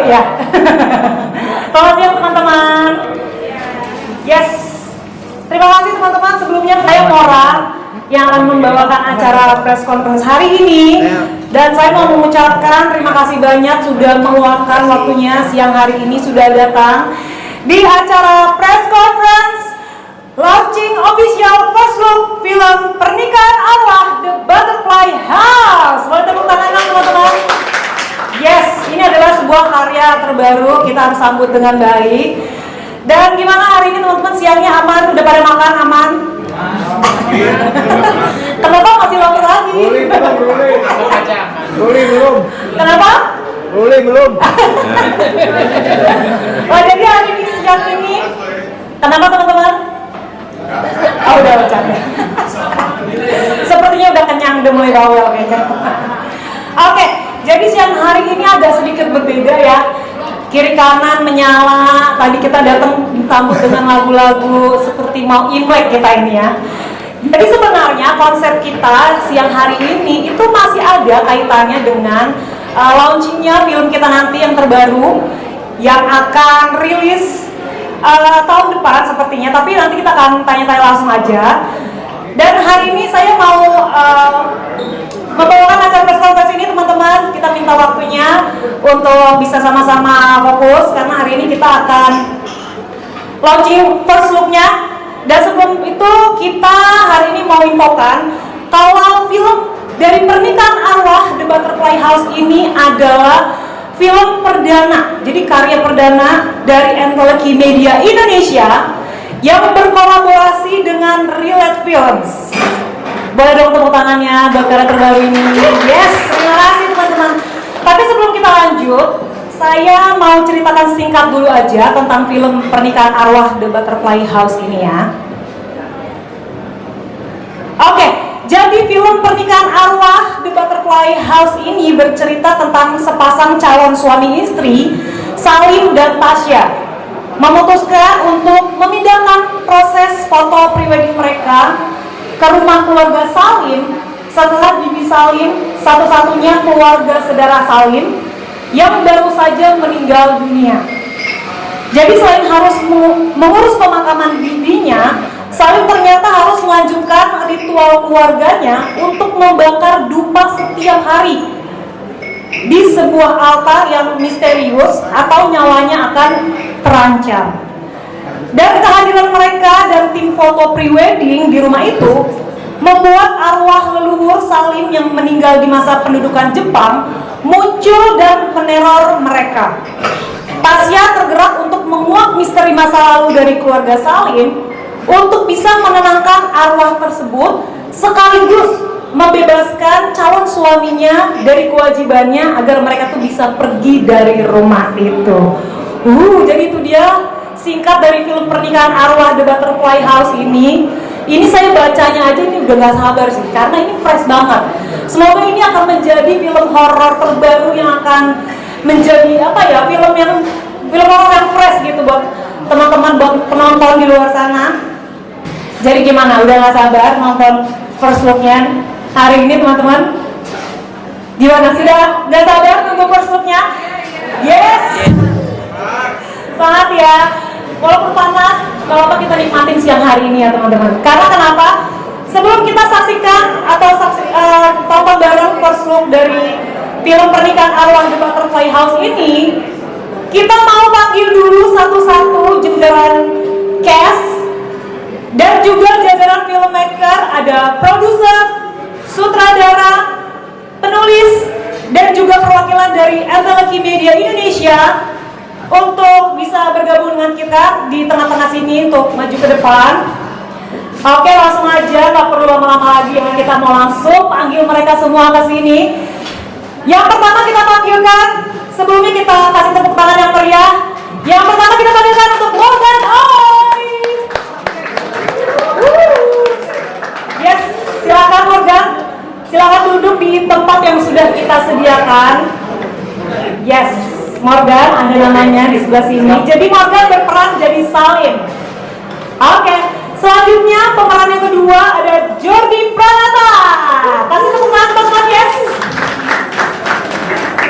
ya. Selamat siang teman-teman. Yes. Terima kasih teman-teman. Sebelumnya saya Mora yang akan membawakan acara press conference hari ini. Dan saya mau mengucapkan terima kasih banyak sudah meluangkan waktunya siang hari ini sudah datang di acara press conference launching official first look film Pernikahan Arwah The Butterfly House. Boleh tepuk tangan teman-teman? Yes, ini adalah sebuah karya terbaru, kita harus sambut dengan baik. Dan gimana hari ini teman-teman, siangnya aman? Udah pada makan aman? Kenapa masih lapar lagi? Belum. Kenapa? Belum. Oh, jadi hari ini siang ini kenapa teman-teman? Oh, udah bercanda. Sepertinya udah kenyang, udah mulai bawel kayaknya. Oke, jadi siang hari ini agak sedikit berbeda ya. Kiri kanan menyala. Tadi kita datang disambut dengan lagu-lagu seperti mau Imlek kita ini ya. Jadi sebenarnya konsep kita siang hari ini itu masih ada kaitannya dengan launchingnya film kita nanti yang terbaru yang akan rilis tahun depan sepertinya. Tapi nanti kita akan tanya-tanya langsung aja. Dan hari ini saya mau membawakan acara press conference ini teman-teman. Kita minta waktunya untuk bisa sama-sama fokus karena hari ini kita akan launching first look-nya. Dan sebelum itu kita hari ini mau infokan kalau film dari Pernikahan Arwah The Butterfly House ini adalah film perdana. Jadi karya perdana dari Anthology Media Indonesia yang berkolaborasi dengan Relate Films. Boleh dong tepuk tangannya buat karya terbaru ini. Yes, terima kasih teman-teman. Tapi sebelum kita lanjut, saya mau ceritakan singkat dulu aja tentang film Pernikahan Arwah The Butterfly House ini ya. Oke, jadi film Pernikahan Arwah The Butterfly House ini bercerita tentang sepasang calon suami istri, Salim dan Tasya, memutuskan untuk memindahkan proses foto prewedding mereka ke rumah keluarga Salim setelah Bibi Salim, satu-satunya keluarga saudara Salim yang baru saja meninggal dunia. Jadi selain harus mengurus pemakaman bibinya, Salim ternyata harus melanjutkan ritual keluarganya untuk membakar dupa setiap hari di sebuah altar yang misterius atau nyawanya akan terancam. Dan kehadiran mereka dan tim foto prewedding di rumah itu membuat arwah leluhur Salim yang meninggal di masa pendudukan Jepang muncul dan meneror mereka. Tasya tergerak untuk menguak misteri masa lalu dari keluarga Salim untuk bisa menenangkan arwah tersebut sekaligus membebaskan calon suaminya dari kewajibannya agar mereka tuh bisa pergi dari rumah itu. Jadi itu dia singkat dari film Pernikahan Arwah The Butterfly House ini. Ini saya bacanya aja ini udah gak sabar sih, karena ini fresh banget. Semoga ini akan menjadi film horor terbaru yang akan menjadi film horor yang fresh gitu buat teman-teman, buat penonton di luar sana. Jadi gimana? Udah gak sabar nonton first look-nya hari ini teman-teman? Gimana? Sudah gak sabar nunggu first look-nya? Yes! Semangat ya! Walaupun panas, kalau kita nikmatin siang hari ini ya teman-teman. Karena kenapa? Sebelum kita saksikan atau tonton bareng first look dari film Pernikahan Arwah The Butterfly House ini, kita mau panggil dulu satu-satu jajaran cast dan juga jajaran filmmaker, ada produser, sutradara, penulis, dan juga perwakilan dari Anthology Media Indonesia untuk bisa bergabung dengan kita di tengah-tengah sini untuk maju ke depan. Oke, langsung aja, nggak perlu lama-lama lagi ya, kita mau langsung panggil mereka semua ke sini. Yang pertama kita panggilkan, sebelumnya kita kasih tepuk tangan yang meriah. Yang pertama kita panggilkan untuk Morgan Oi. Yes, silakan Morgan, silakan duduk di tempat yang sudah kita sediakan. Yes, Morgan ada namanya di sebelah sini. Jadi Morgan berperan jadi Salim. Oke, selanjutnya pemeran yang kedua ada Jordi Pranata. Kasih tepuk tangan teman-teman, yes.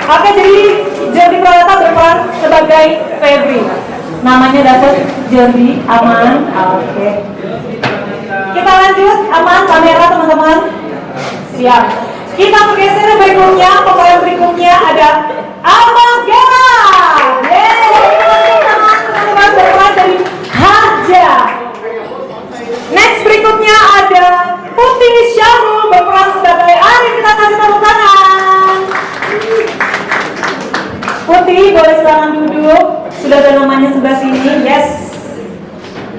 Oke, jadi Jordi Pranata berperan sebagai Febri. Namanya dapat Jordi, aman. Oke. Kita lanjut, aman kamera teman-teman. Siap. Kita bergeser berikutnya, pemain berikutnya ada Amagera. Yeay, teman-teman berperan dari Haja. Next berikutnya ada Putih Syahrul berperan sebagai Ari. Kita kasih tepuk tangan. Putih boleh silakan duduk. Sudah ada namanya sebelah sini. Yes.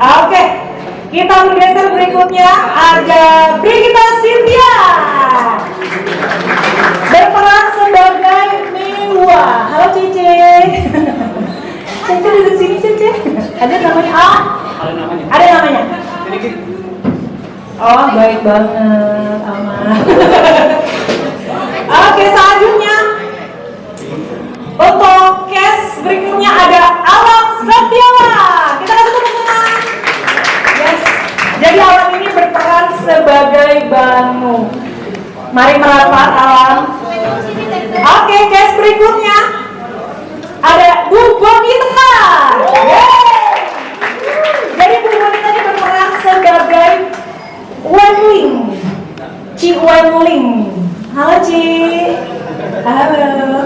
Oke. Kita bergeser berikutnya ada Brigita Cynthia berperan sebagai Mewa. Halo Cice. Cice duduk sini Cice. Ada namanya? Ada namanya. Oh baik banget, aman. Oke, selanjutnya untuk cast berikutnya ada Alam Setiawan. Kita kasih tepuk tangan. Yes. Jadi Alam ini berperan sebagai Banu. Mari merapat Alam. Oke, cast berikutnya ada Bu Bonita. Jadi Bu Bonita ini berperan sebagai Wenling. Ci Wenling. Halo Ci. Halo.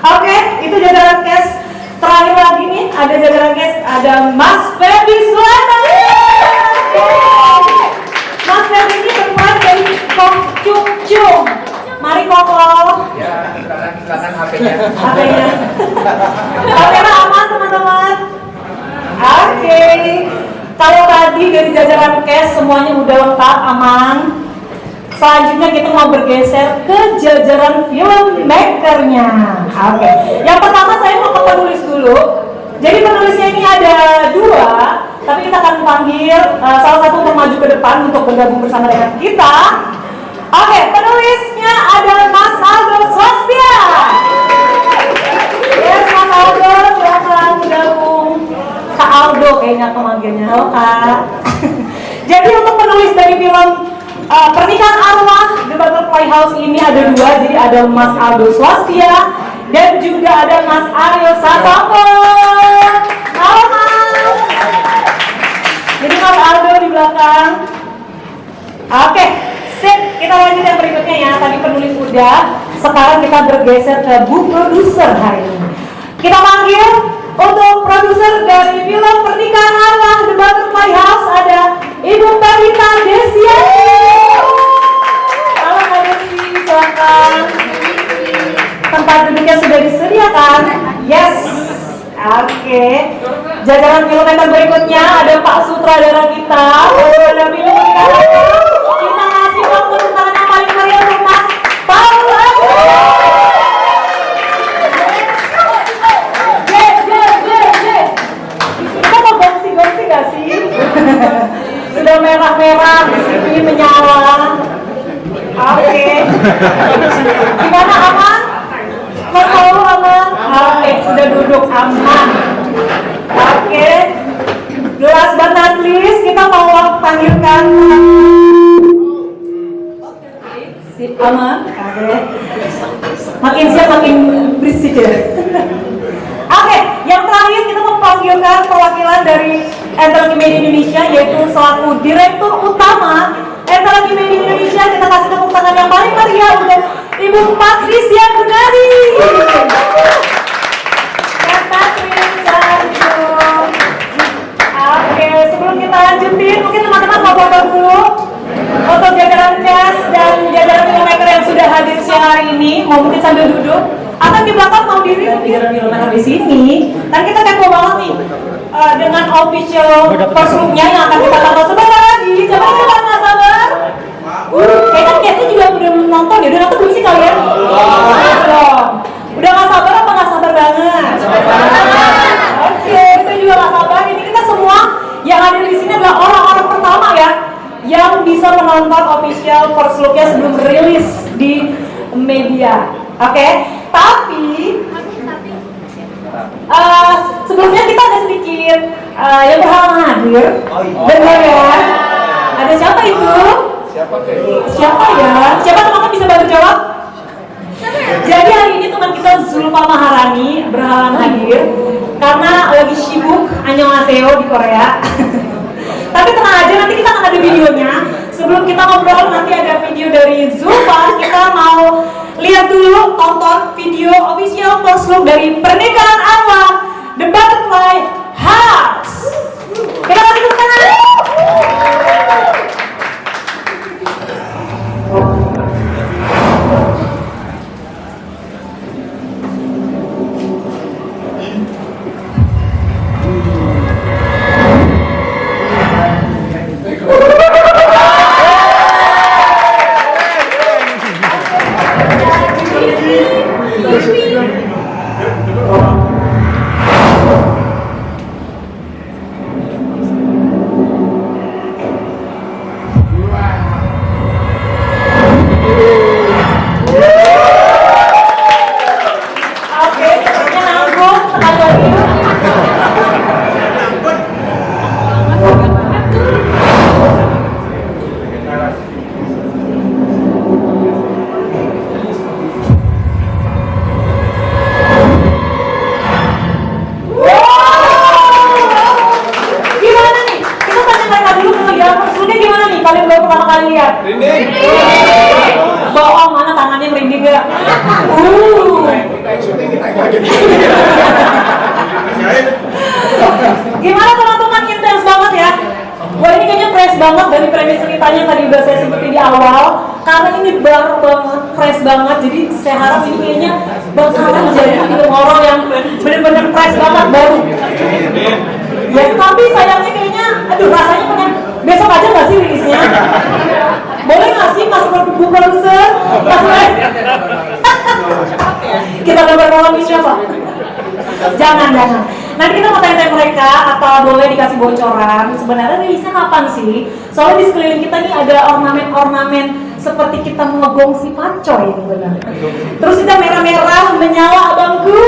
Oke, itu jajaran cast. Terakhir lagi nih, ada jajaran cast, ada Mas Feby Sulaiman. Mas Feby ini berperan dari Kong Chung Chung. Mari Koko. Ya, silakan HP-nya. HP-nya. Kamera aman teman-teman. Oke. Kalau tadi dari jajaran cast semuanya udah lengkap, aman. Selanjutnya kita mau bergeser ke jajaran filmmakernya. Oke. Yang pertama saya mau ke penulis dulu. Jadi penulisnya ini ada dua, tapi kita akan panggil salah satu untuk maju ke depan untuk bergabung bersama dengan kita. Oke, penulisnya ada Mas Aldo Swastia. Yes, Mas Aldo, silakan bergabung. Kak Aldo kayaknya pemanggilnya. Halo Kak. Jadi untuk penulis dari film Pernikahan Arwah The Butterfly House ini ada dua. Jadi ada Mas Aldo Swastia dan juga ada Mas Aryo Sasampo. Halo Mas. Jadi Mas Aldo di belakang. Oke, sip. Kita lanjut yang berikutnya ya. Tadi penulis udah. Sekarang kita bergeser ke bu produser hari ini. Kita panggil untuk produser dari film Pernikahan Arwah The Butterfly House ada Ibu Pavita Desiani. Halo Kak Desi, silakan. Tempat duduknya sudah disediakan. Yes. Oke. Jajaran filmmaker berikutnya ada Pak Sutradara kita. Ada film Pernikahan Arwah. Kita kasih waktu tepuk tangan yang paling meriah untuk Mas Paul Agus. Kita mau gongsi-gongsi gak sih? Sudah merah-merah, di sini menyala. Oke. Gimana, aman? Mas Paul aman? Oke, sudah duduk aman. Oke. Last but not least, kita mau panggilkan si aman. Oke. Makin siap makin berisik ya. Oke, yang terakhir kita memanggilkan perwakilan dari Entertainment Media Indonesia, yaitu selaku Direktur Utama Entertainment Media Indonesia. Kita kasih tepuk tangan yang paling meriah untuk Ibu Patricia Gunadi. Oke, sebelum kita lanjutin, mungkin teman-teman mau foto dulu untuk jajaran cast dan jajaran filmmaker yang sudah hadir siang hari ini. Mau mungkin sambil duduk atau di belakang mau diri jajaran filmmaker di sini. Dan kita kepo banget nih dengan official first look-nya yang akan kita tonton sebentar lagi. Coba kita nggak sabar. Kayaknya castnya juga udah nonton ya. Udah nonton belum sih kalian? Belum. Udah nggak sabar apa nggak sabar banget? Oke, saya juga nggak sabar. Ini kita semua yang hadir di sini adalah orang-orang pertama ya yang bisa menonton official first look-nya sebelum rilis di media. Oke, tapi sebelumnya kita ada sedikit yang berhalangan hadir. Benar ya? Ada siapa itu? Siapa ya? Siapa teman-teman bisa bantu jawab? Jadi hari ini teman kita Zulfa Maharani berhalangan hadir karena lagi sibuk annyeonghaseyo di Korea. Tapi tenang aja, nanti kita akan ada videonya. Sebelum kita ngobrol, nanti ada video dari Zulfa. Kita mau lihat dulu, tonton video official first look dari pernikahan Arwah The Butterfly House. Kita kasih tepuk tangan. Bohong, mana tangannya merinding gak? Gimana teman-teman, intens banget ya? Wah, ini kayaknya fresh banget dari premis ceritanya tadi udah saya sebutin di awal. Karena ini baru banget, fresh banget. Jadi saya harap ini kayaknya bakalan jadi film horor yang bener-bener fresh banget, baru. Ya, tapi sayangnya kayaknya, aduh rasanya pengen besok aja nggak sih rilisnya? Boleh nggak sih Mas Produser? Kita gambar-gambar siapa? Jangan. Nanti kita mau tanya-tanya mereka atau boleh dikasih bocoran. Sebenarnya rilisnya kapan sih? Soalnya di sekeliling kita nih ada ornamen-ornamen seperti kita menggong si pacoy ini benar. Terus kita merah-merah menyala abangku.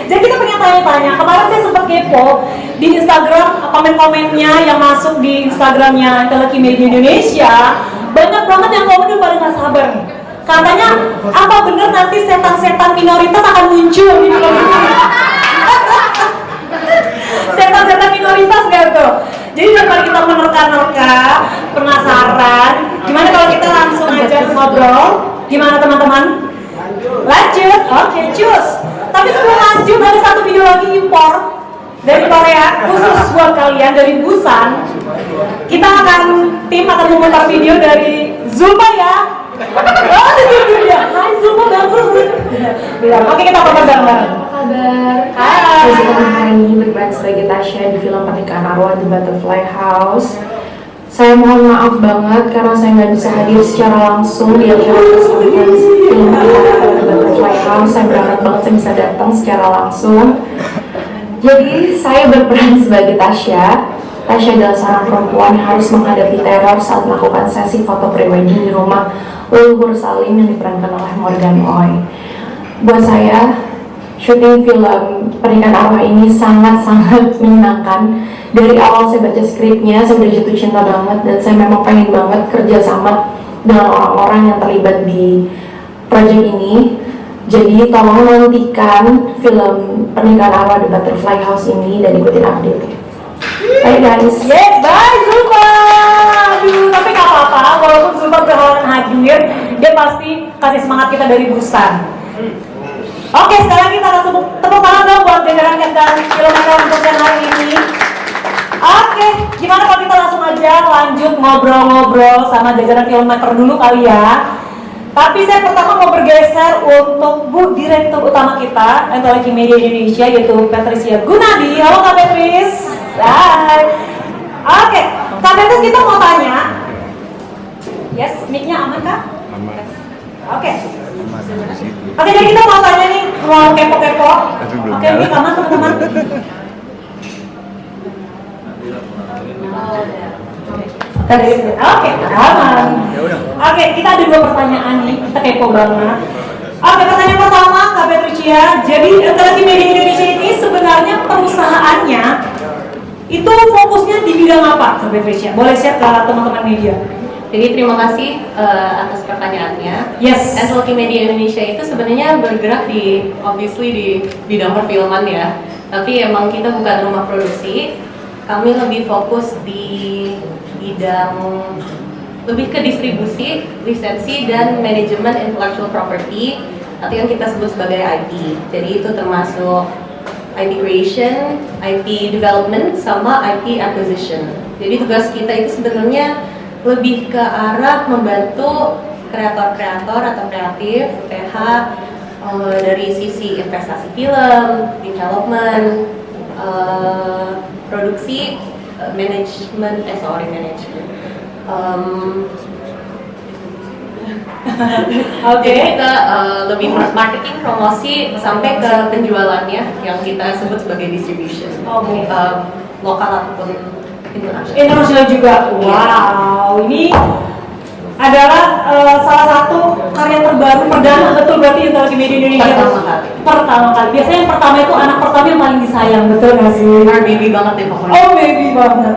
Jadi kita pengen tanya-tanya, kemarin saya sempat kepo di Instagram, komen-komennya yang masuk di Instagramnya Telekimedia Indonesia, banyak banget yang komen udah pada gak sabar nih. Katanya, apa bener nanti setan-setan minoritas akan muncul di film ini? Setan-setan minoritas gak tuh? Jadi daripada kita menerka-nerka, penasaran, gimana kalau kita langsung aja ngobrol? Gimana teman-teman? Lanjut? Oke, cus. Tapi sebelum lanjut, ada satu video lagi impor dari Korea, khusus buat kalian, dari Busan. Tim akan memutar video dari Zulfa ya. Oh, itu dia. Hai Zulfa, bagus. Oke, kita tonton bareng-bareng. Apa kabar? Hai. Saya Zulfa Maharani berperan sebagai Tasya di film pernikahan Arwah The Butterfly House. Saya mohon maaf banget karena saya nggak bisa hadir secara langsung di acara press conference film pernikahan Arwah The Butterfly House. Saya berharap banget saya bisa datang secara langsung. Jadi saya berperan sebagai Tasya. Tasya adalah seorang perempuan yang harus menghadapi teror saat melakukan sesi foto prewedding di rumah leluhur Salim yang diperankan oleh Morgan Oy. Buat saya, syuting film pernikahan Arwah ini sangat-sangat menyenangkan. Dari awal saya baca skripnya, saya udah jatuh cinta banget dan saya memang pengen banget kerja sama dengan orang-orang yang terlibat di proyek ini. Jadi tolong nantikan film pernikahan Arwah The Butterfly House ini dan ikutin update. Bye guys. Yes, bye Zulfa. Aduh, tapi gak apa-apa, walaupun Zulfa berhalangan hadir, dia pasti kasih semangat kita dari Busan. Oke, sekarang kita langsung tepuk tangan dong buat jajaran cast dan filmmaker untuk yang hari ini. Oke, gimana kalau kita langsung aja lanjut ngobrol-ngobrol sama jajaran filmmaker dulu kali ya. Tapi saya pertama mau bergeser untuk Bu Direktur Utama kita Telekimedia Indonesia, yaitu Patricia Gunadi. Halo Kak Patris. Hai. Oke, Kak Patris, kita mau tanya. Yes, mic-nya aman Kak? Aman. Oke, jadi kita mau tanya nih, mau kepo-kepo. Oke, mic aman teman-teman. Oke, aman. Oke, kita ada dua pertanyaan nih, kita kepo banget. Oke, pertanyaan pertama, Kak Patricia. Jadi, Telekimedia Indonesia ini sebenarnya perusahaannya itu fokusnya di bidang apa, Kak Patricia? Boleh share ke teman-teman media. Jadi terima kasih atas pertanyaannya. Yes. SLK Media Indonesia itu sebenarnya bergerak di bidang perfilman ya. Tapi emang kita bukan rumah produksi. Kami lebih fokus di bidang lebih ke distribusi, lisensi dan manajemen intellectual property atau yang kita sebut sebagai IP. Jadi itu termasuk IP creation, IP development, sama IP acquisition. Jadi tugas kita itu sebenarnya lebih ke arah membantu kreator-kreator atau kreatif PH dari sisi investasi film, development, produksi, manajemen. Oke. Jadi kita lebih marketing, promosi sampai ke penjualannya yang kita sebut sebagai distribution. Oke. Lokal ataupun internasional. Internasional juga. Wow, ini adalah salah satu karya terbaru perdana, betul berarti SLK Media Indonesia Pertama kali. Biasanya yang pertama itu anak pertama yang paling disayang, betul nggak sih? Baby banget deh pokoknya. Oh, baby banget.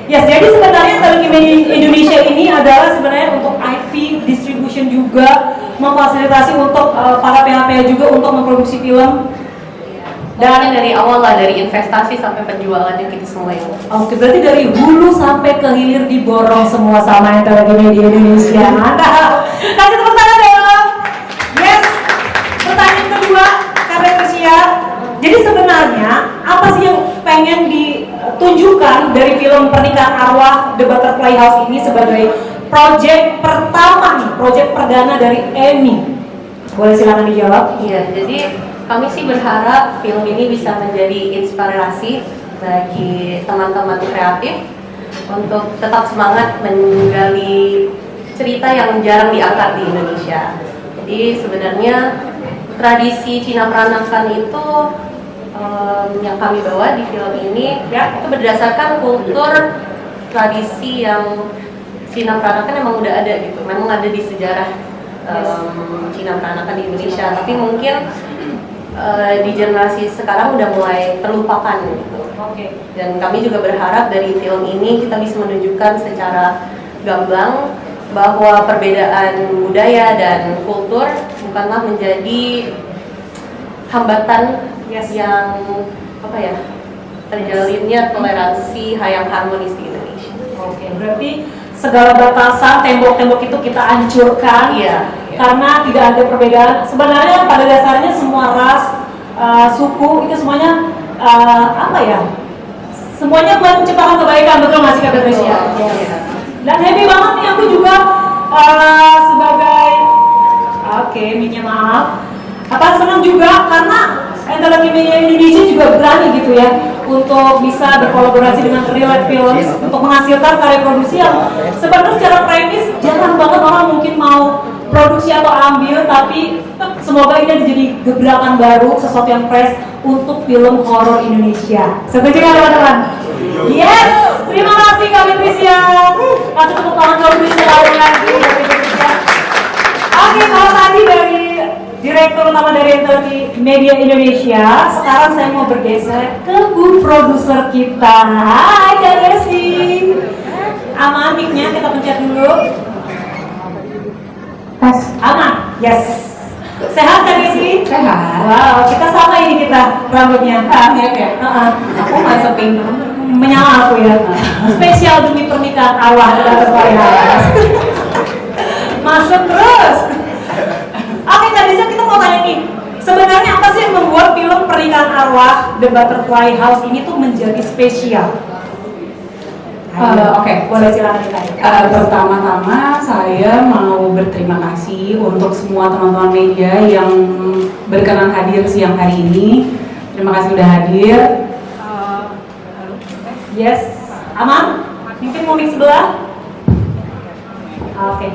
Yes, jadi sebenarnya SLK Media Indonesia ini adalah sebenarnya untuk IP distribution juga, memfasilitasi untuk para PH-PH juga untuk memproduksi film. Dan dari awal lah, dari investasi sampai penjualannya kita semua itu. Oke, berarti dari hulu sampai ke hilir diborong semua sama SLK Media Indonesia. Mantap. Kasih tepuk tangan dong. Yes. Pertanyaan kedua, Kak Patricia. Jadi sebenarnya apa sih yang pengen ditunjukkan dari film Pernikahan Arwah The Butterfly House ini sebagai proyek pertama nih, proyek perdana dari Emmy? Boleh silakan dijawab. Iya, jadi kami sih berharap film ini bisa menjadi inspirasi bagi teman-teman kreatif untuk tetap semangat menggali cerita yang jarang diangkat di Indonesia. Jadi sebenarnya tradisi Cina Peranakan itu yang kami bawa di film ini ya, itu berdasarkan kultur tradisi yang Cina Peranakan emang udah ada gitu, memang ada di sejarah Cina Peranakan di Indonesia, tapi mungkin di generasi sekarang udah mulai terlupakan gitu. Oke. Dan kami juga berharap dari film ini kita bisa menunjukkan secara gamblang bahwa perbedaan budaya dan kultur bukanlah menjadi hambatan yang apa ya, terjalinnya toleransi yang harmonis di Indonesia. Oke, berarti segala batasan tembok-tembok itu kita hancurkan. Iya. Karena tidak ada perbedaan. Sebenarnya pada dasarnya semua ras, suku itu semuanya apa ya? Semuanya buat menciptakan kebaikan, betul nggak sih Kak Patricia? Iya. Dan happy banget nih aku juga sebagai minta maaf. Apa senang juga karena SLK Media Indonesia juga berani gitu ya untuk bisa berkolaborasi dengan Relate Films untuk menghasilkan karya produksi yang sebenarnya secara premis jarang banget orang mungkin mau produksi atau ambil, tapi semoga ini jadi gebrakan baru, sesuatu yang fresh untuk film horor Indonesia. Setuju kan teman-teman? Yes, terima kasih Kak Patricia. Kasih tepuk tangan kalau bisa lagi. Oke, kalau tadi dari Direktur Utama dari SLK Media Indonesia, sekarang saya mau bergeser ke Bu Produser kita. Hai Kak Desi. Aman mic-nya, kita pencet dulu. Tes. Aman? Yes. Sehat Kak Desi? Sehat. Wow, kita sama ini kita rambutnya. Iya ya. Aku masuk pink. Menyala aku ya. Spesial demi pernikahan Arwah dan Butterfly House. Masuk terus. Oke Kak Desi, kita mau tanya nih. Sebenarnya apa sih yang membuat film Pernikahan Arwah The Butterfly House ini tuh menjadi spesial? Oke. Boleh silakan ditanya. Pertama-tama saya mau berterima kasih untuk semua teman-teman media yang berkenan hadir siang hari ini. Terima kasih sudah hadir. Yes, aman? Mungkin mau mic sebelah? Oke.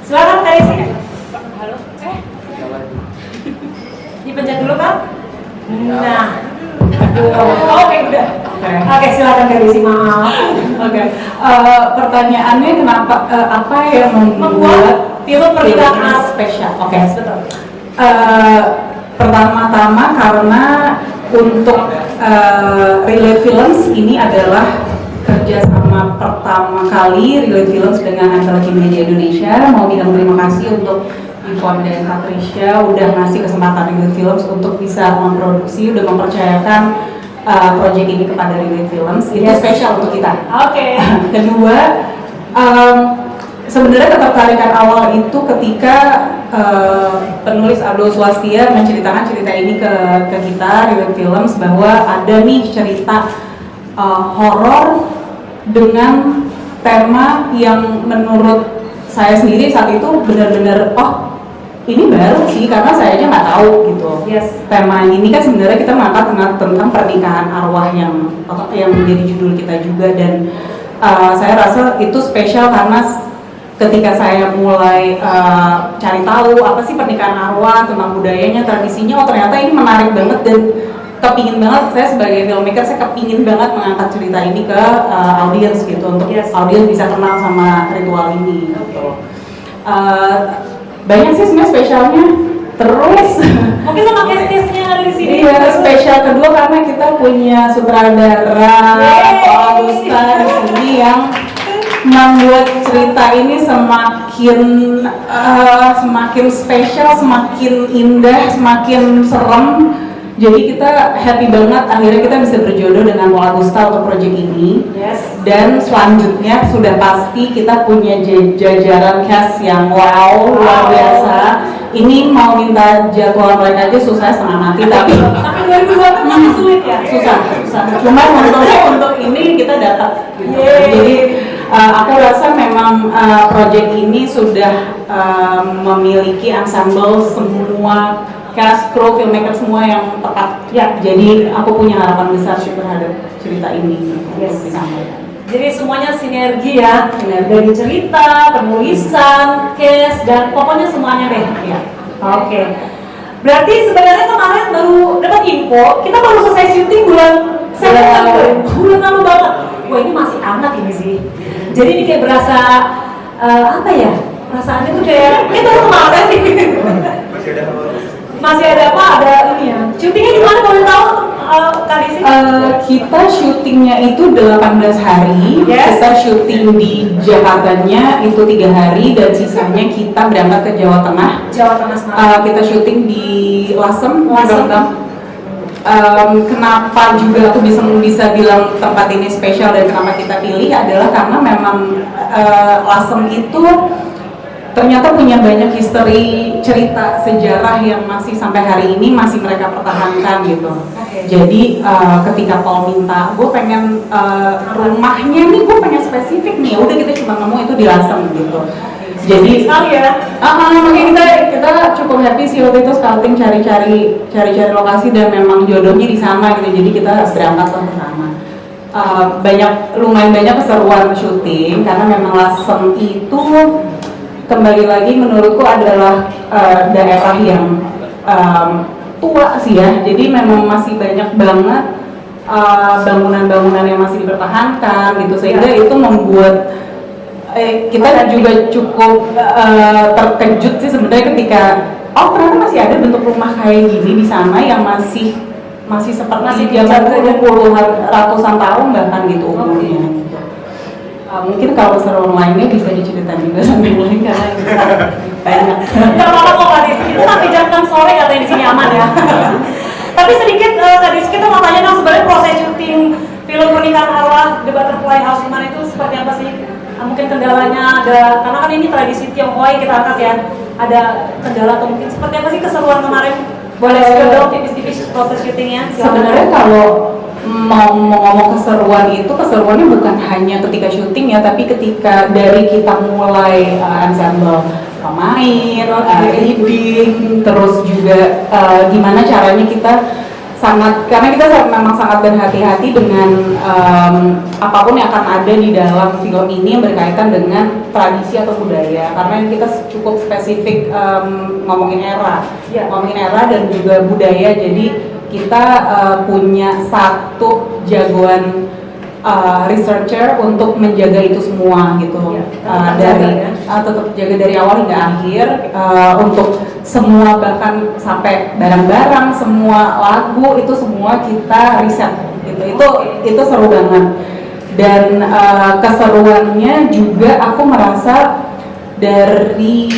Silakan Kak Desi. Halo. Dipencet dulu Kak. Nah. Oke, udah. Oke, silakan Kak Desi, maaf. Oke. Pertanyaannya kenapa apa yang membuat film Pernikahan Arwah spesial? Oke. Betul. Pertama-tama karena untuk Relate Films ini adalah kerjasama pertama kali Relate Films dengan Antologi Media Indonesia. Mau bilang terima kasih untuk Ivon dan Patricia udah ngasih kesempatan Relate Films untuk bisa memproduksi, udah mempercayakan proyek ini kepada Relate Films. Itu spesial untuk kita. Oke. Kedua, sebenarnya ketertarikan awal itu ketika penulis Abdul Swastia menceritakan cerita ini ke kita Relate Films, bahwa ada nih cerita horor dengan tema yang menurut saya sendiri saat itu benar-benar ini baru sih, karena saya aja nggak tahu gitu. Tema ini kan sebenarnya kita mengangkat tentang pernikahan arwah yang menjadi judul kita juga, dan saya rasa itu spesial karena ketika saya mulai cari tahu apa sih pernikahan arwah, tentang budayanya, tradisinya, ternyata ini menarik banget, dan kepingin banget saya sebagai filmmaker, saya kepingin banget mengangkat cerita ini ke audiens gitu, untuk audiens bisa kenal sama ritual ini gitu. Banyak sih sebenarnya spesialnya. Terus Mungkin sama cast-castnya yang ada di sini. iya, spesial kedua karena kita punya sutradara Pak Augusta di sini yang membuat cerita ini semakin spesial, semakin indah, semakin serem. Jadi kita happy banget akhirnya kita bisa berjodoh dengan Pak Augusta untuk proyek ini. Dan selanjutnya sudah pasti kita punya jajaran cast yang wow, luar biasa. Ini mau minta jadwal mereka aja susah setengah mati, tapi 2020 masih sulit ya? susah. Cuma untuk ini kita dapat gitu. Jadi aku rasa memang proyek ini sudah memiliki ensemble semua cast, kru, filmmaker semua yang tepat. Jadi aku punya harapan besar sih terhadap cerita ini. Jadi semuanya sinergi ya, dari cerita, penulisan, cast, dan pokoknya semuanya deh. Oke. Berarti sebenarnya kemarin baru dapat info, kita baru selesai syuting bulan September, bulan lalu banget. Wah, ini masih hangat ini sih. Jadi ini kayak berasa apa ya? Perasaannya tuh kayak itu kemarin nih. Masih ada apa? Ada ini ya. Syutingnya di mana boleh tahu, Kak Desi? Kita syutingnya itu 18 hari. Kita syuting di Jakartanya itu 3 hari, dan sisanya kita berangkat ke Jawa Tengah. Kita syuting di Lasem. Kenapa juga aku bisa bilang tempat ini spesial dan kenapa kita pilih adalah karena memang Lasem itu ternyata punya banyak history, cerita, sejarah yang masih sampai hari ini masih mereka pertahankan gitu. Jadi ketika Paul minta, gue pengen rumahnya nih, gue pengen spesifik nih, udah kita cuma nemu itu di Lasem gitu. Jadi makanya kita cukup happy sih waktu itu scouting, cari lokasi, dan memang jodohnya di sana gitu. Jadi kita berangkat ke sana. Lumayan banyak keseruan syuting karena memang Lasem itu kembali lagi menurutku adalah daerah yang tua sih ya, jadi memang masih banyak banget bangunan-bangunan yang masih dipertahankan gitu, sehingga itu membuat kita juga cukup terkejut sih sebenarnya ketika ternyata masih ada bentuk rumah kayak gini di sana yang masih seperti zaman puluhan ratusan tahun bahkan gitu umurnya. Mungkin kalau seru lainnya bisa diceritain juga sampai lain karena banyak. Gak apa-apa kok Kak Desi, itu sampai jam 6 sore katanya di sini aman ya. Tapi sedikit Kak Desi, kita mau tanya dong sebenarnya proses syuting film Pernikahan Arwah The Butterfly House kemarin itu seperti apa sih? Mungkin kendalanya ada, karena kan ini tradisi Tionghoa yang kita angkat ya. Ada kendala atau mungkin seperti apa sih keseruan kemarin? Boleh share dong tipis-tipis proses syutingnya? Sebenarnya kalau mau ngomong keseruannya bukan hanya ketika syuting ya, tapi ketika dari kita mulai ensemble pemain, reading, terus juga gimana caranya kita karena kita memang sangat berhati-hati dengan apapun yang akan ada di dalam film ini yang berkaitan dengan tradisi atau budaya, karena kita cukup spesifik ngomongin era dan juga budaya. Jadi kita punya satu jagoan researcher untuk menjaga itu semua gitu, tetap jaga dari awal hingga akhir, untuk semua bahkan sampai barang-barang, semua lagu itu semua kita riset gitu. Itu seru banget. dan keseruannya juga aku merasa dari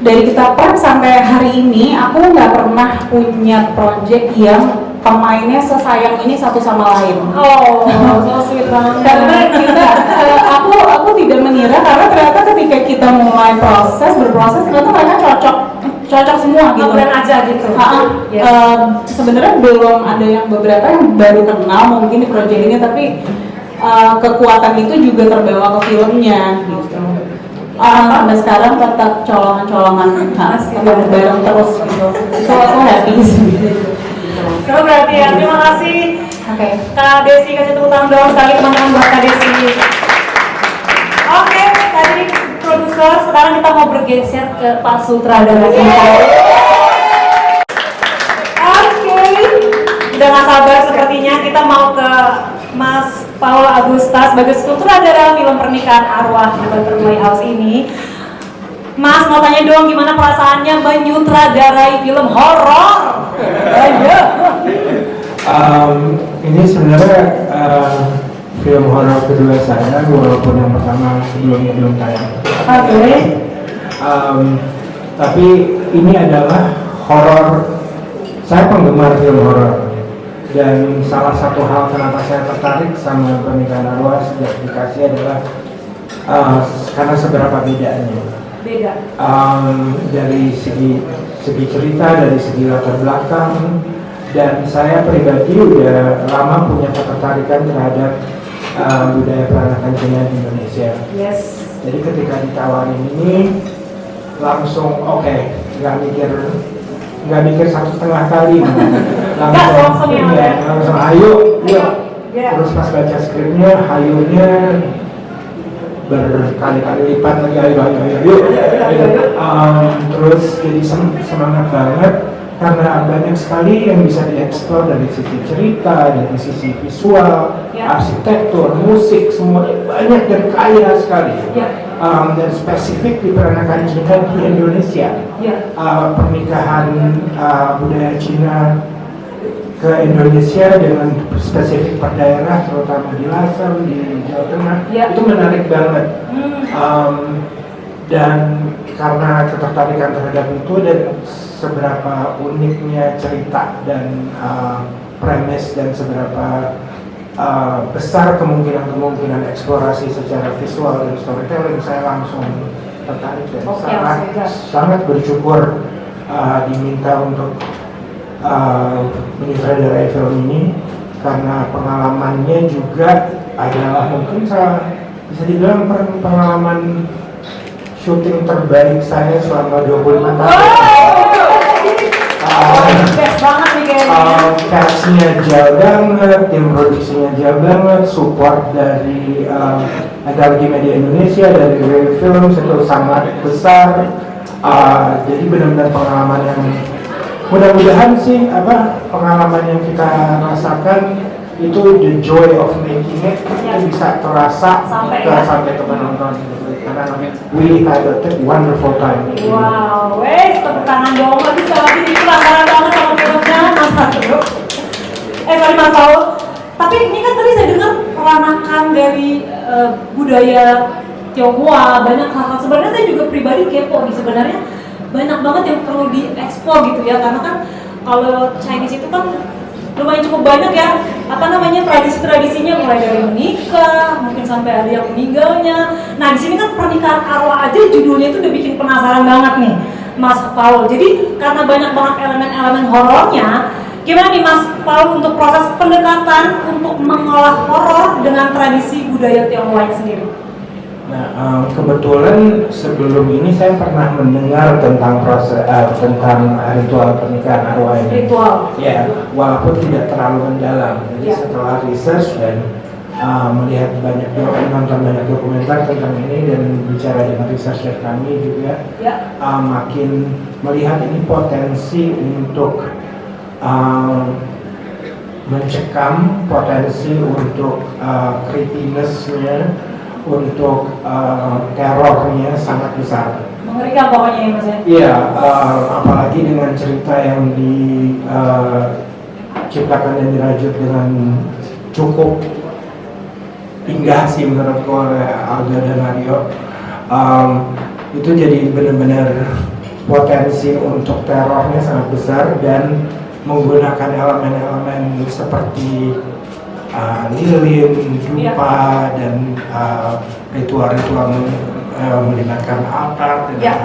kita prep sampai hari ini aku nggak pernah punya project yang pemainnya sesayang ini satu sama lain. Oh, so sweet banget. Karena kita aku tidak mengira, karena ternyata ketika kita mulai berproses ternyata mereka cocok semua gitu. Keren aja gitu. Yes. Sebenarnya belum ada yang beberapa yang baru kenal mungkin di project ini, tapi kekuatan itu juga terbawa ke filmnya gitu. Sampai sekarang tetap colongan-colongan tetap bareng terus gitu. So aku happy sih. Keren berarti ya. Terima kasih. Oke. Kak Desi, kasih tepuk tangan dong sekali teman-teman buat Kak Desi. Oke, tadi produser, sekarang kita mau bergeser ke Pak sutradara kita. Oke, udah gak sabar sepertinya kita mau ke Mas Paul Agusta sebagai sutradara film Pernikahan Arwah di Butterfly House ini. Mas, mau tanya dong gimana perasaannya menyutradarai film horor? Ayo. Ini sebenarnya film horor kedua saya, walaupun yang pertama sebelumnya belum tayang. Oke. Tapi ini adalah horor. Saya penggemar film horor, dan salah satu hal kenapa saya tertarik sama Pernikahan Arwah sejak dikasih adalah karena seberapa bedanya. Beda. Dari segi cerita, dari segi latar belakang, dan saya pribadi udah lama punya ketertarikan terhadap budaya peranakan Cina di Indonesia. Yes. Jadi ketika ditawarin ini langsung oke, nggak mikir 1,5 kali, langsung ayo, yuk. Terus pas baca skripnya, hayunya berkali-kali lipat lagi, ayo. Terus jadi semangat banget karena banyak sekali yang bisa dieksplor dari sisi cerita, dari sisi visual, arsitektur, musik, semuanya banyak dan kaya sekali. Dan spesifik di peranakan Cina di Indonesia. Pernikahan budaya Cina ke Indonesia dengan spesifik per daerah, terutama di Lasem, di Jawa Tengah, itu menarik banget. Dan karena ketertarikan terhadap itu dan seberapa uniknya cerita dan premis dan seberapa besar kemungkinan eksplorasi secara visual dan storytelling, saya langsung tertarik dan sangat bersyukur diminta untuk menyutradarai film ini karena pengalamannya juga adalah mungkin bisa dibilang pengalaman syuting terbaik saya selama 25 tahun. Castnya jauh banget, tim produksinya jauh banget, support dari Antologi Media Indonesia, dari Real Films itu sangat besar. Jadi benar-benar pengalaman yang mudah-mudahan sih pengalaman yang kita rasakan itu the joy of making it itu bisa terasa sampai ke penonton karena we had a wonderful time. Wow, tepuk tangan dong, lagi ini penasaran banget sama filmnya, Mas Paul. Tapi ini kan tadi saya dengar peranakan dari budaya Tionghoa, banyak hal-hal. Sebenarnya saya juga pribadi kepo nih, sebenarnya banyak banget yang perlu diekspor gitu ya, karena kan kalau Chinese itu kan lumayan cukup banyak ya, tradisi-tradisinya mulai dari menikah, mungkin sampai ada yang meninggalnya. Nah di sini kan Pernikahan Arwah aja judulnya itu udah bikin penasaran banget nih, Mas Paul. Jadi karena banyak banget elemen-elemen horornya, gimana nih Mas Paul untuk proses pendekatan untuk mengolah horor dengan tradisi budaya Tionghoa sendiri? Nah, kebetulan sebelum ini saya pernah mendengar tentang tentang ritual pernikahan arwah ini. Ritual. Ya, walaupun tidak terlalu mendalam. Jadi setelah research dan melihat nonton banyak dokumenter tentang ini dan bicara dengan researcher kami juga, makin melihat ini potensi untuk mencekam, potensi untuk creepiness-nya, untuk terornya sangat besar. Mengerikan pokoknya ya Mas ya? Iya, apalagi dengan cerita yang diciptakan dan dirajut dengan cukup indah sih menurutku oleh Alga dan Mario. Itu jadi benar-benar potensi untuk terornya sangat besar dan menggunakan elemen-elemen seperti lilin, dupa, dan ritual-ritual melibatkan altar dan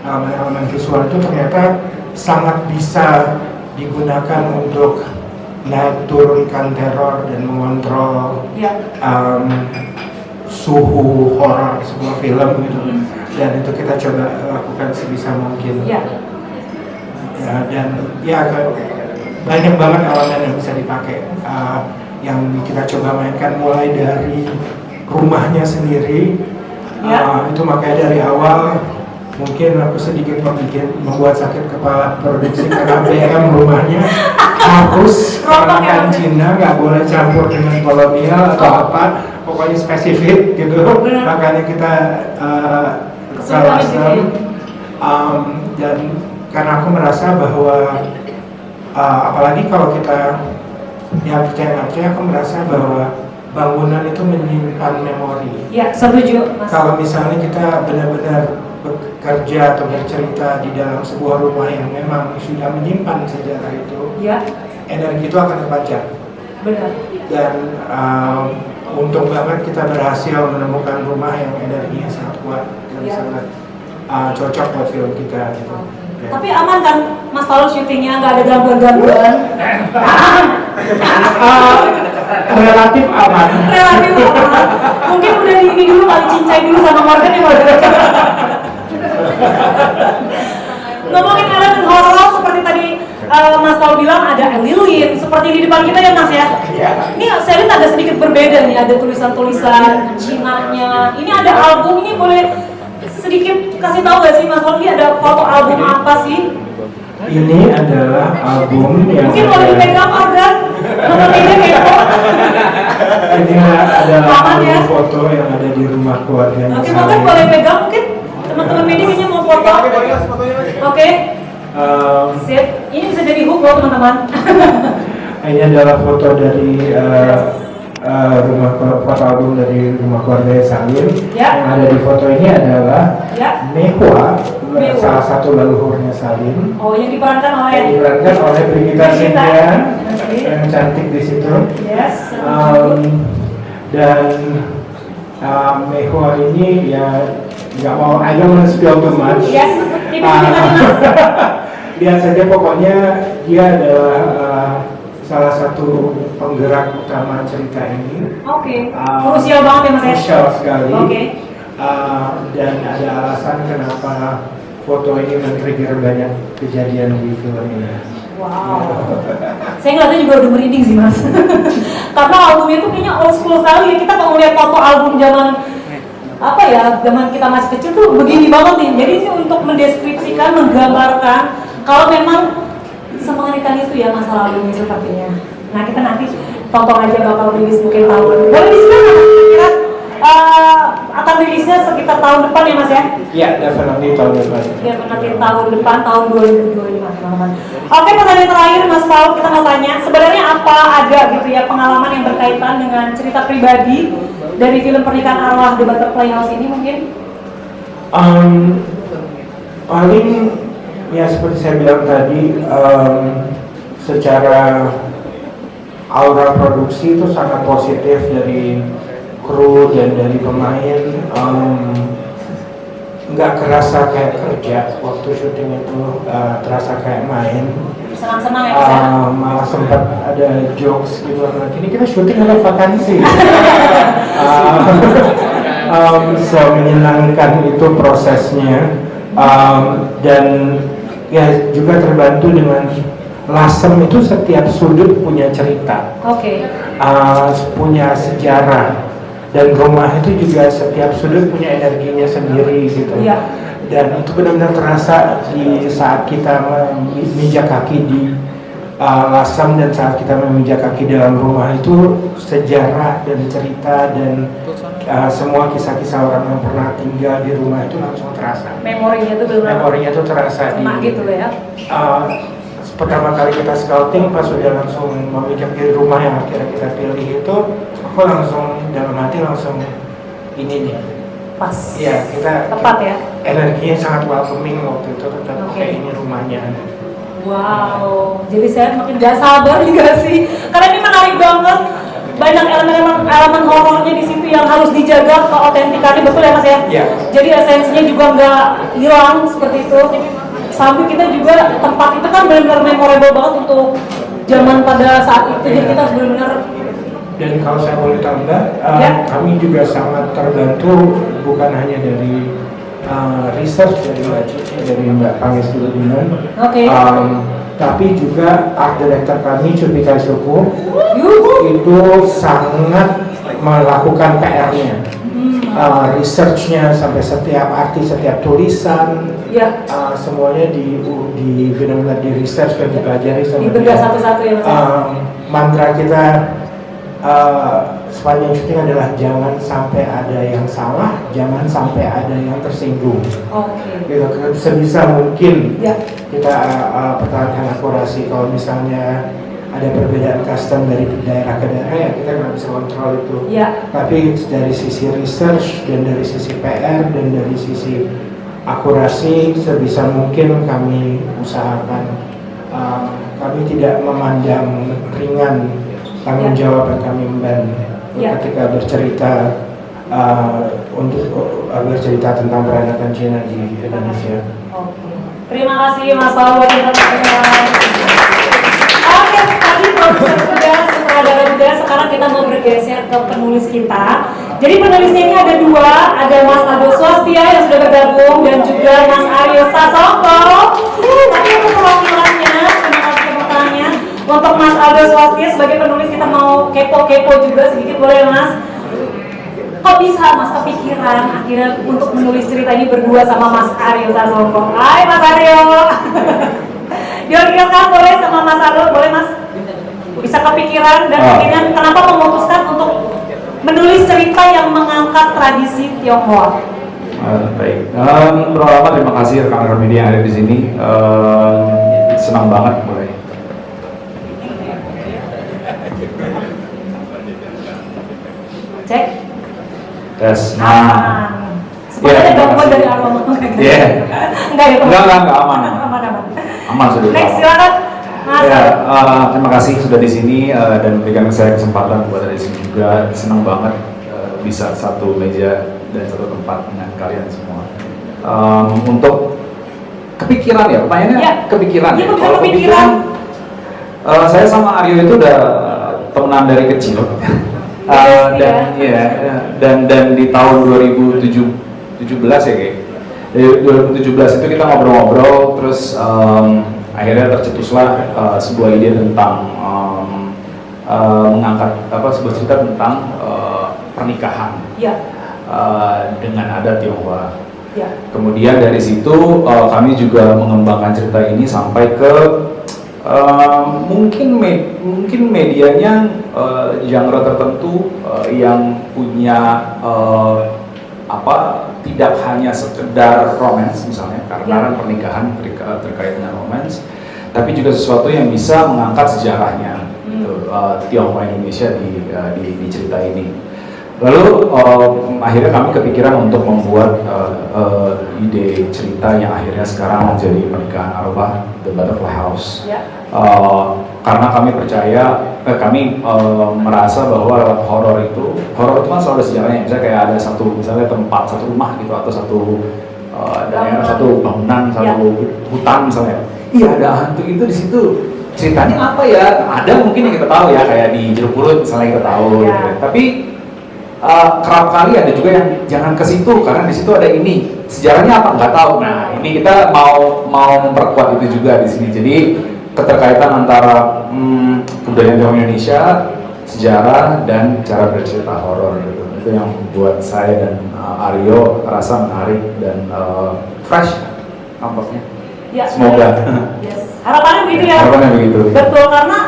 elemen-elemen visual itu ternyata sangat bisa digunakan untuk naik turunkan teror dan mengontrol suhu horor sebuah film gitu. Dan itu kita coba lakukan sebisa mungkin. Dan banyak banget elemen yang bisa dipakai, yang kita coba mainkan mulai dari rumahnya sendiri. Itu makanya dari awal mungkin aku sedikit membuat sakit kepala produksi karena BM rumahnya harus menggunakan Cina, nggak boleh campur dengan kolonial atau apa, pokoknya spesifik gitu. Makanya kita custom, dan karena aku merasa bahwa apalagi kalau kita percaya, aku merasa bahwa bangunan itu menyimpan memori. Ya, setuju, Mas. Kalau misalnya kita benar-benar bekerja atau bercerita di dalam sebuah rumah yang memang sudah menyimpan sejarah itu, energi itu akan terpancar. Benar. Dan untung banget kita berhasil menemukan rumah yang energinya sangat kuat dan sangat cocok buat film kita. Gitu. Tapi aman kan, Mas Paul syutingnya nggak ada gangguan-gangguan? Relatif aman. Relatif aman. Mungkin udah ini dulu kali cincai dulu sama Morgan ya Morgan. Ngomongin elemen horor seperti tadi Mas Paul bilang ada lilin seperti di depan kita ya Mas ya. Ini saya lihat ada sedikit berbeda nih, ada tulisan-tulisan Cina-nya. Ini ada album, ini boleh sedikit kasih tahu gak sih Mas Paul, ini ada foto album apa sih? Ini adalah album yang mungkin boleh dipegang Morgan. Ini kepo. Ini adalah album foto yang ada di rumah keluarga. Oke, Morgan boleh pegang mungkin. Teman-teman media kayaknya mau foto. Oke. Sip. Ini bisa jadi hook loh teman-teman. Ini adalah foto dari foto album dari rumah keluarga Salim. Yang ada di foto ini adalah Mehua, salah satu leluhurnya Salim. Oh, yang diperankan oleh Brigita Cynthia yang cantik di situ. Yes. Dan Mehua ini ya nggak mau, I don't want to spill too much. Yes. Lihat saja, pokoknya dia adalah salah satu penggerak utama cerita ini. Oke. Krusial banget ya Mas. Krusial sekali. Oke. Dan ada alasan kenapa foto ini men-trigger banyak kejadian di film ini. Wow. Saya ngeliatnya juga udah merinding sih Mas. Karena albumnya itu kayaknya old school sekali. Kita kalau ngeliat foto album zaman zaman kita masih kecil tuh begini banget nih. Jadi ini untuk mendeskripsikan, menggambarkan kalau memang semengerikan itu ya masa lalunya sepertinya. Nah, kita nanti tonton aja bakal rilis mungkin tahun. Boleh disebut kira akan rilisnya sekitar tahun depan ya Mas ya? Iya, definitely tahun depan. Ya, nanti tahun depan, tahun 2025 teman-teman. Oke, pertanyaan terakhir Mas Paul, kita mau tanya sebenarnya apa ada gitu ya pengalaman yang berkaitan dengan cerita pribadi dari film Pernikahan Arwah The Butterfly House ini mungkin? Paling ya seperti saya bilang tadi, secara aura produksi itu sangat positif dari kru dan dari pemain. Nggak kerasa kayak kerja waktu syuting itu, terasa kayak main. Senang-senang ya Mas ya? Malah sempat ada jokes gitu, ini kita syuting atau vakansi. So menyenangkan itu prosesnya, dan ya juga terbantu dengan Lasem itu setiap sudut punya cerita, punya sejarah, dan rumah itu juga setiap sudut punya energinya sendiri gitu. Dan itu benar-benar terasa di saat kita memijak kaki di Lasem dan saat kita memijak kaki dalam rumah itu, sejarah dan cerita dan semua kisah-kisah orang yang pernah tinggal di rumah itu langsung terasa. Memorinya tuh terasa di gitu ya. pertama kali kita scouting, pas sudah langsung memikirkan rumah yang akhirnya kita pilih itu, aku langsung dalam hati langsung ini nih. Pas. Iya, kita Tepat ya. energinya sangat welcoming waktu itu, kita Oke. kayak ini rumahnya. Wow, jadi saya makin gak sabar juga sih, karena ini menarik banget. Banyak elemen horornya di situ yang harus dijaga keautentikannya, betul ya Mas ya? Iya. Jadi esensinya juga nggak hilang seperti itu. Sampai kita juga tempat itu kan benar-benar memorable banget untuk zaman pada saat itu. Jadi kita harus benar-benar. Dan kalau saya boleh tambah, Ya. kami juga sangat terbantu bukan hanya dari research dari Mbak Cici, dari Mbak Pangestu Dunan, Oke. tapi juga art director kami Cupika Suku Yuhu. itu sangat melakukan PR-nya, researchnya sampai setiap artis, setiap tulisan, Ya. semuanya di benar-benar di research dan dipelajari sama Dibedah dia. satu-satu ya Mas. Mantra kita sepanjang syuting adalah jangan sampai ada yang salah, jangan sampai ada yang tersinggung. Oke. Gitu, sebisa mungkin Ya. kita pertahankan akurasi. Kalau misalnya ada perbedaan custom dari daerah ke daerah, ya kita nggak bisa kontrol itu. Ya. Tapi dari sisi research dan dari sisi PR dan dari sisi akurasi, sebisa mungkin kami usahakan. Kami tidak memandang ringan tanggung jawab yang kami emban Ya. ketika bercerita untuk bercerita tentang peranakan Cina di Indonesia. Oke. Terima kasih Mas Paul buat informasinya. Oke, tadi produser sudah, sutradara juga. Sekarang kita mau bergeser ke penulis kita. Jadi penulisnya ini ada dua, ada Mas Aldo Swastia yang sudah bergabung dan juga Mas Aryo Sasongko. Tapi untuk perwakilannya, terima kasih tepuk tangannya. Untuk Mas Aldo Swastia sebagai penulis kita mau kepo-kepo juga sedikit, boleh Mas? Kok bisa Mas kepikiran akhirnya untuk menulis cerita ini berdua sama Mas Aryo Sasongko? Hai Mas Aryo. Yuk kan boleh sama Mas Aryo, boleh Mas? Bisa kepikiran dan akhirnya kenapa memutuskan untuk menulis cerita yang mengangkat tradisi Tionghoa? Baik, pertama terima kasih rekan-rekan media yang ada di sini. Senang banget mulai. Cek. Tes. Aman. Sebenarnya terima gangguan kasih. dari aroma. Iya. Enggak ya? Enggak aman. Aman. Aman sudah. Next silakan. Mas. Ya, terima kasih sudah di sini dan memberikan saya kesempatan buat ada di sini juga. Senang banget bisa satu meja dan satu tempat dengan kalian semua. Untuk kepikiran ya, pertanyaannya Ya. kepikiran. Iya, Ya? kok bisa Kalau kepikiran? saya sama Aryo itu udah temenan dari kecil. Dan di tahun 2017 ya kayak. Dari 2017 itu kita ngobrol-ngobrol terus akhirnya tercetuslah sebuah ide tentang mengangkat sebuah cerita tentang pernikahan Ya. dengan adat Tionghoa. Ya. Kemudian dari situ kami juga mengembangkan cerita ini sampai ke mungkin medianya genre tertentu yang punya tidak hanya sekedar romance misalnya karena pernikahan terkait dengan romance, tapi juga sesuatu yang bisa mengangkat sejarahnya gitu, Tionghoa Indonesia di cerita ini. Lalu akhirnya kami kepikiran untuk membuat ide cerita yang akhirnya sekarang menjadi pernikahan arwah The Butterfly House. Ya. Karena kami percaya, kami merasa bahwa horor itu kan selalu ada sejarahnya. Misalnya kayak ada misalnya tempat, satu rumah gitu atau satu daerah, satu bangunan, satu hutan misalnya. Iya ada hantu itu di situ. Ceritanya apa ya? Ada mungkin yang kita tahu ya, kayak di Jeruk Purut misalnya kita tahu. Ya. Gitu. Tapi kerap kali ada juga yang jangan ke situ karena di situ ada ini. Sejarahnya apa nggak tahu. Nah ini kita mau memperkuat itu juga di sini. Jadi keterkaitan antara kebudayaan Tionghoa Indonesia, sejarah dan cara bercerita horor gitu. Itu yang buat saya dan Aryo rasa menarik dan fresh nampaknya. Ya. Semoga. Yes. Harapannya begitu ya. Harapannya begitu. Betul, karena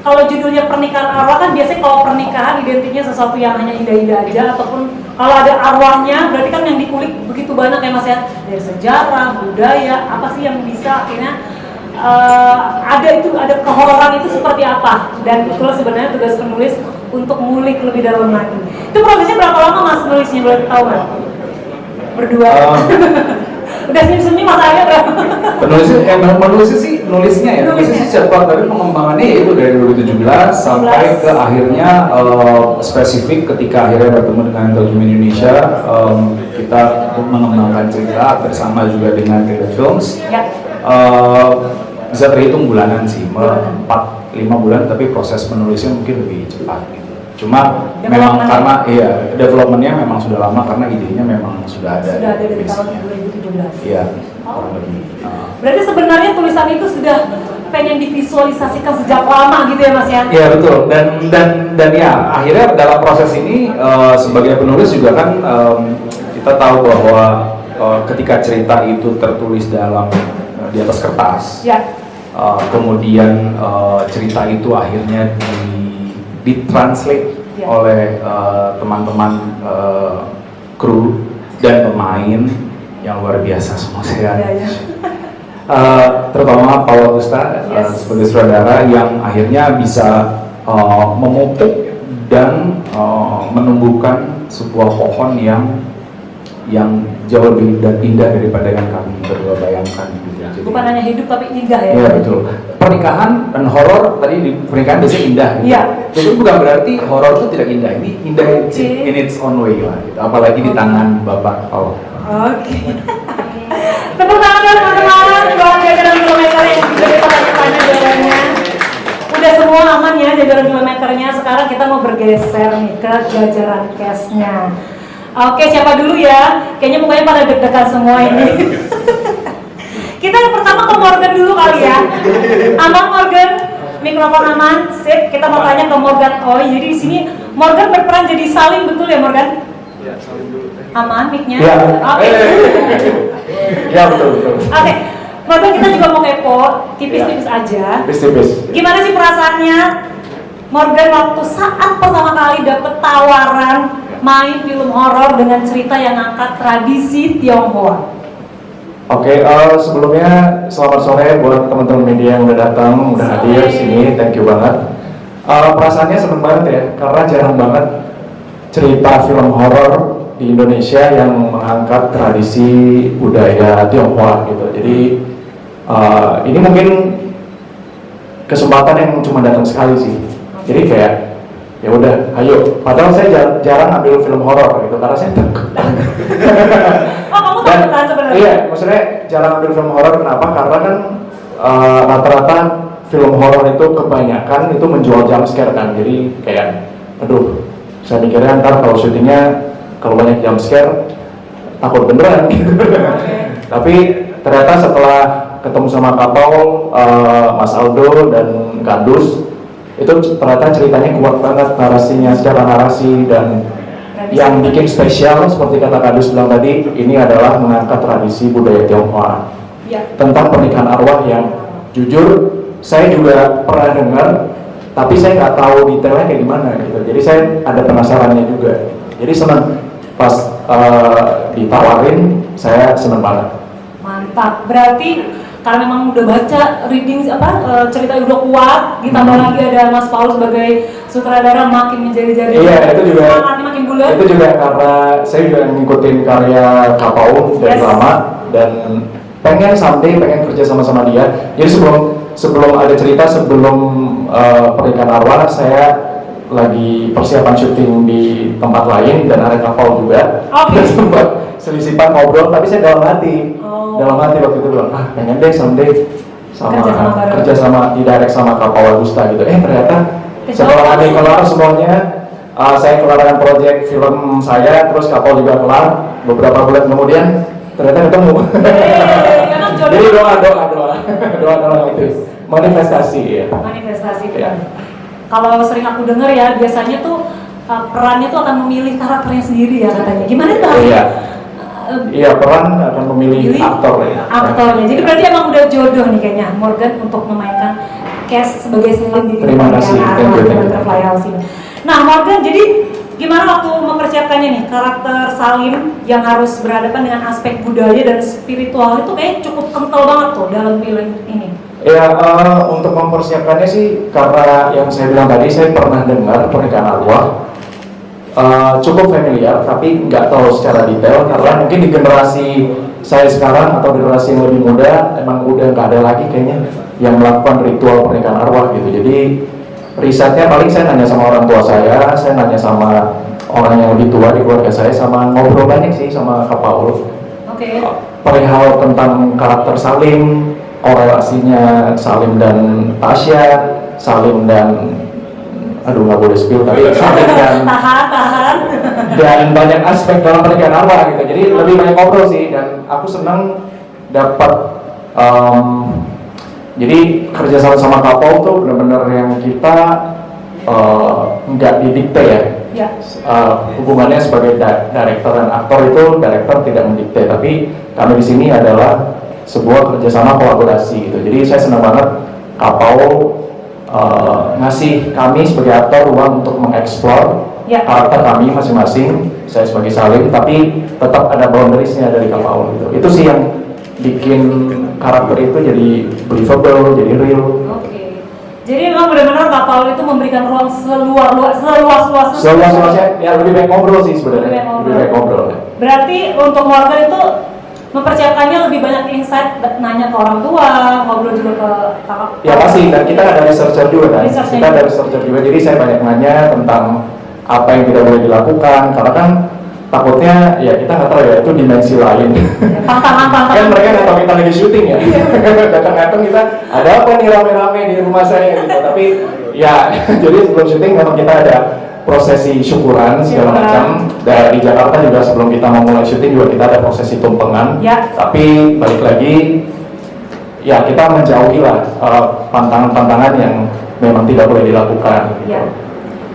kalau judulnya pernikahan arwah kan biasanya kalau pernikahan identiknya sesuatu yang hanya indah-indah aja, ataupun kalau ada arwahnya berarti kan yang dikulik begitu banyak ya Mas ya, dari sejarah, budaya, apa sih yang bisa akhirnya ada kehororan itu seperti apa, dan itulah sebenarnya tugas penulis untuk ngulik lebih dalam lagi. Itu prosesnya berapa lama Mas nulisnya, boleh tahu nggak? Berdua. Udah senyum-senyum masalahnya berapa? Nulisnya sih cepat, tapi pengembangannya ya itu dari 2017 sampai ke akhirnya spesifik ketika akhirnya bertemu dengan Telkom Indonesia, kita mengembangkan cerita bersama juga dengan Tele Films. Ya. Bisa terhitung bulanan sih, 4-5 bulan, tapi proses penulisnya mungkin lebih cepat gitu. Cuma memang karena developmentnya memang sudah lama, karena idenya memang sudah ada. Sudah ada dari tahun 2017. Iya, kurang lebih. Berarti sebenarnya tulisan itu sudah pengen divisualisasikan sejak lama gitu ya Mas ya? Iya betul, dan ya akhirnya dalam proses ini sebagai penulis juga kan kita tahu bahwa ketika cerita itu tertulis di atas kertas, ya. Kemudian cerita itu akhirnya ditranslate ya. oleh teman-teman kru dan pemain yang luar biasa semua saya. Ya. Terutama Paul Augusta sebagai sutradara yang akhirnya bisa memupuk dan menumbuhkan sebuah pohon yang jauh lebih indah daripada yang kami berdua bayangkan gitu. Jadi, bukan hanya hidup tapi indah ya? Iya betul. Pernikahan dan horor, tadi di pernikahan biasanya indah gitu. Iya. Itu bukan berarti horor itu tidak indah. Ini indah in its own way lah gitu. Apalagi di tangan Bapak Paul. Oke. Tepuk tangan dong teman-teman buat jajaran filmmaker yang juga kita tanya-tanya jawabannya. Udah semua aman ya jajaran filmmakernya. Sekarang kita mau bergeser nih ke jajaran cast-nya. Oke, siapa dulu ya? Kayaknya mukanya pada deg-degan semua ini. Kita yang pertama ke Morgan dulu kali ya. Aman Morgan? Mikrofon aman, sip. Kita mau tanya ke Morgan. Oh, jadi di sini Morgan berperan jadi Salim, betul ya Morgan? Ya, saling dulu. Aman mic-nya? Iya. Oke. Ya betul. Oke. Morgan, kita juga mau kepo, tipis-tipis aja. Tipis-tipis. Gimana sih perasaannya Morgan waktu saat pertama kali dapet tawaran main film horor dengan cerita yang angkat tradisi Tionghoa? Oke, sebelumnya selamat sore buat teman-teman media yang udah datang, udah hadir sini, thank you banget. Perasaannya seneng banget ya, karena jarang banget cerita film horor di Indonesia yang mengangkat tradisi budaya Tionghoa gitu. Jadi ini mungkin kesempatan yang cuma datang sekali sih. Jadi kayak ya udah, ayo. Padahal saya jarang ambil film horor gitu, karena saya takut. Oh, kamu takut kan sebenarnya? Iya, maksudnya jarang ambil film horor. Kenapa? Karena kan rata-rata film horor itu kebanyakan itu menjual jump scare kan. Jadi kayak, aduh, saya mikirnya ntar kalau syutingnya kalau banyak jump scare takut beneran gitu. Tapi ternyata setelah ketemu sama Kapau, Mas Aldo dan Kandus, itu ternyata ceritanya kuat banget narasinya, secara narasi, dan yang bikin spesial seperti kata Kandus bilang tadi, ini adalah mengangkat tradisi budaya Tionghoa Ya. tentang pernikahan arwah yang jujur saya juga pernah dengar, tapi saya nggak tahu detailnya kayak gimana gitu. Jadi saya ada penasarannya juga. Jadi senang pas ditawarin, saya senang banget. Mantap. Berarti karena memang udah baca reading cerita udah kuat, ditambah lagi ada Mas Paul sebagai sutradara makin menjadi-jadi. Iya, itu juga. Semangatnya makin bulat. Itu juga karena saya juga ngikutin karya Kapau dari lama, dan pengen kerja sama dia. Jadi sebelum ada cerita, sebelum pernikahan arwah, saya lagi persiapan syuting di tempat lain dan ada Kapau juga. Oke. Sempat selisipan ngobrol, tapi saya dalam hati waktu itu bilang, pengen deh someday kerja sama direct sama Kapau Augusta gitu. Ternyata setelah ada kelar semuanya, saya kelarkan project film saya, terus Kapau juga kelar. Beberapa bulan kemudian ternyata ketemu. Jadi doa itu manifestasi ya. Manifestasi. Ya. Kalau sering aku dengar ya, biasanya tuh perannya tuh akan memilih karakternya sendiri ya katanya. Gimana tuh? Iya, peran akan memilih aktor ya. Aktornya. Jadi berarti emang udah jodoh nih kayaknya Morgan untuk memainkan cast sebagai Salim di Terima kasih. Butterfly House ini. Nah Morgan, jadi gimana waktu mempersiapkannya nih karakter Salim yang harus berhadapan dengan aspek budaya dan spiritual itu kayak cukup kental banget tuh dalam film ini. Ya, untuk mempersiapkannya sih karena yang saya bilang tadi, saya pernah dengar pernikahan arwah, cukup familiar tapi nggak tahu secara detail karena mungkin di generasi saya sekarang atau generasi yang lebih muda emang udah nggak ada lagi kayaknya yang melakukan ritual pernikahan arwah gitu. Jadi risetnya paling saya nanya sama orang tua saya nanya sama orang yang lebih tua di keluarga saya, sama ngobrol banyak sih sama Kak Paul. Oke. Perihal tentang karakter Salim, korelasinya Salim dan Tasya, Salim dan aduh nggak boleh spill tapi Salim Tahan. dan banyak aspek dalam pernikahan arwah gitu. Jadi lebih banyak ngobrol sih, dan aku senang dapat jadi kerjasama sama Kapol tuh benar-benar yang kita nggak didikte ya. Ya. Hubungannya sebagai director dan aktor itu director tidak mendikte, tapi kami di sini adalah sebuah kerjasama kolaborasi gitu. Jadi saya senang banget Kapol ngasih kami sebagai aktor ruang untuk mengeksplor karakter kami masing-masing. Saya sebagai Salim, tapi tetap ada boundariesnya dari Kak Paul gitu. Itu sih yang bikin karakter itu jadi believable, jadi real. Oke. Jadi memang benar-benar Kak Paul itu memberikan ruang seluas-luasnya. Ya lebih baik ngobrol sih sebenarnya. Lebih baik ngobrol. Berarti untuk keluarga itu mempersiapkannya lebih banyak insight, nanya ke orang tua, ngobrol juga ke kakak. Ya pasti, dan kita ada researcher juga kan. Researcher Kita ada researcher juga, jadi saya banyak nanya tentang apa yang tidak boleh dilakukan, karena kan takutnya ya kita nggak tahu ya itu dimensi lain. Tantangan. Kan mereka nggak tahu kita lagi syuting ya. Datang-datang kita ada apa nih rame-rame di rumah saya gitu. Tapi ya jadi sebelum syuting memang kita ada prosesi syukuran segala macam. Dari Jakarta juga sebelum kita mau mulai syuting juga kita ada prosesi tumpengan. Ya. Tapi balik lagi ya kita menjauhi lah pantangan-pantangan yang memang tidak boleh dilakukan. Ya.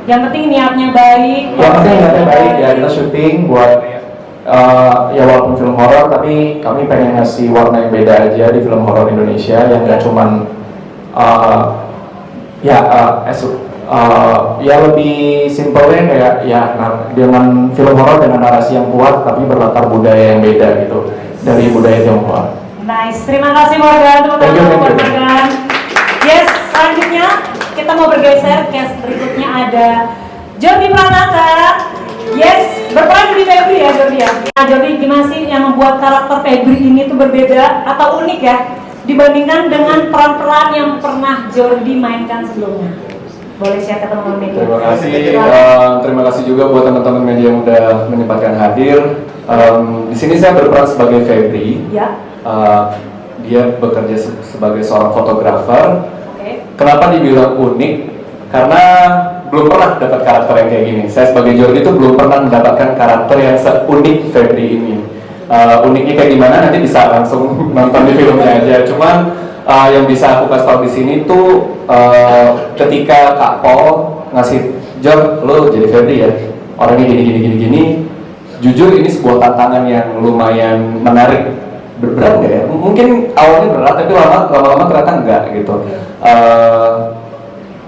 Yang penting niatnya baik. Yang penting niatnya baik ya, kita syuting buat ya walaupun film horor tapi kami pengen ngasih warna yang beda aja di film horor Indonesia yang gak cuman ya lebih simpelnya kayak ya dengan film horor dengan narasi yang kuat tapi berlatar budaya yang beda gitu dari budaya Tionghoa. Nice, terima kasih Morgan, teman-teman. Yes, selanjutnya kita mau bergeser cast berikutnya ada Jordi Pranata. Yes, berperan di Febri ya Jordi ya. Nah Jordi, gimana sih yang membuat karakter Febri ini tuh berbeda atau unik ya dibandingkan dengan peran-peran yang pernah Jordi mainkan sebelumnya? Boleh share ke teman-teman media. Terima kasih juga buat teman-teman media yang udah menyempatkan hadir. Di sini saya berperan sebagai Febri. Ya. Dia bekerja sebagai seorang fotografer. Okay. Kenapa dibilang unik? Karena belum pernah dapat karakter yang kayak gini. Saya sebagai Jordi itu belum pernah mendapatkan karakter yang seunik Febri ini. Uniknya kayak gimana nanti bisa langsung nonton di filmnya aja. Cuman yang bisa aku kasih tahu di sini tuh ketika Kak Paul ngasih job, lo jadi Febri ya, orangnya gini. Jujur ini sebuah tantangan yang lumayan menarik. Berat nggak ya? Mungkin awalnya berat tapi lama-lama ternyata enggak gitu.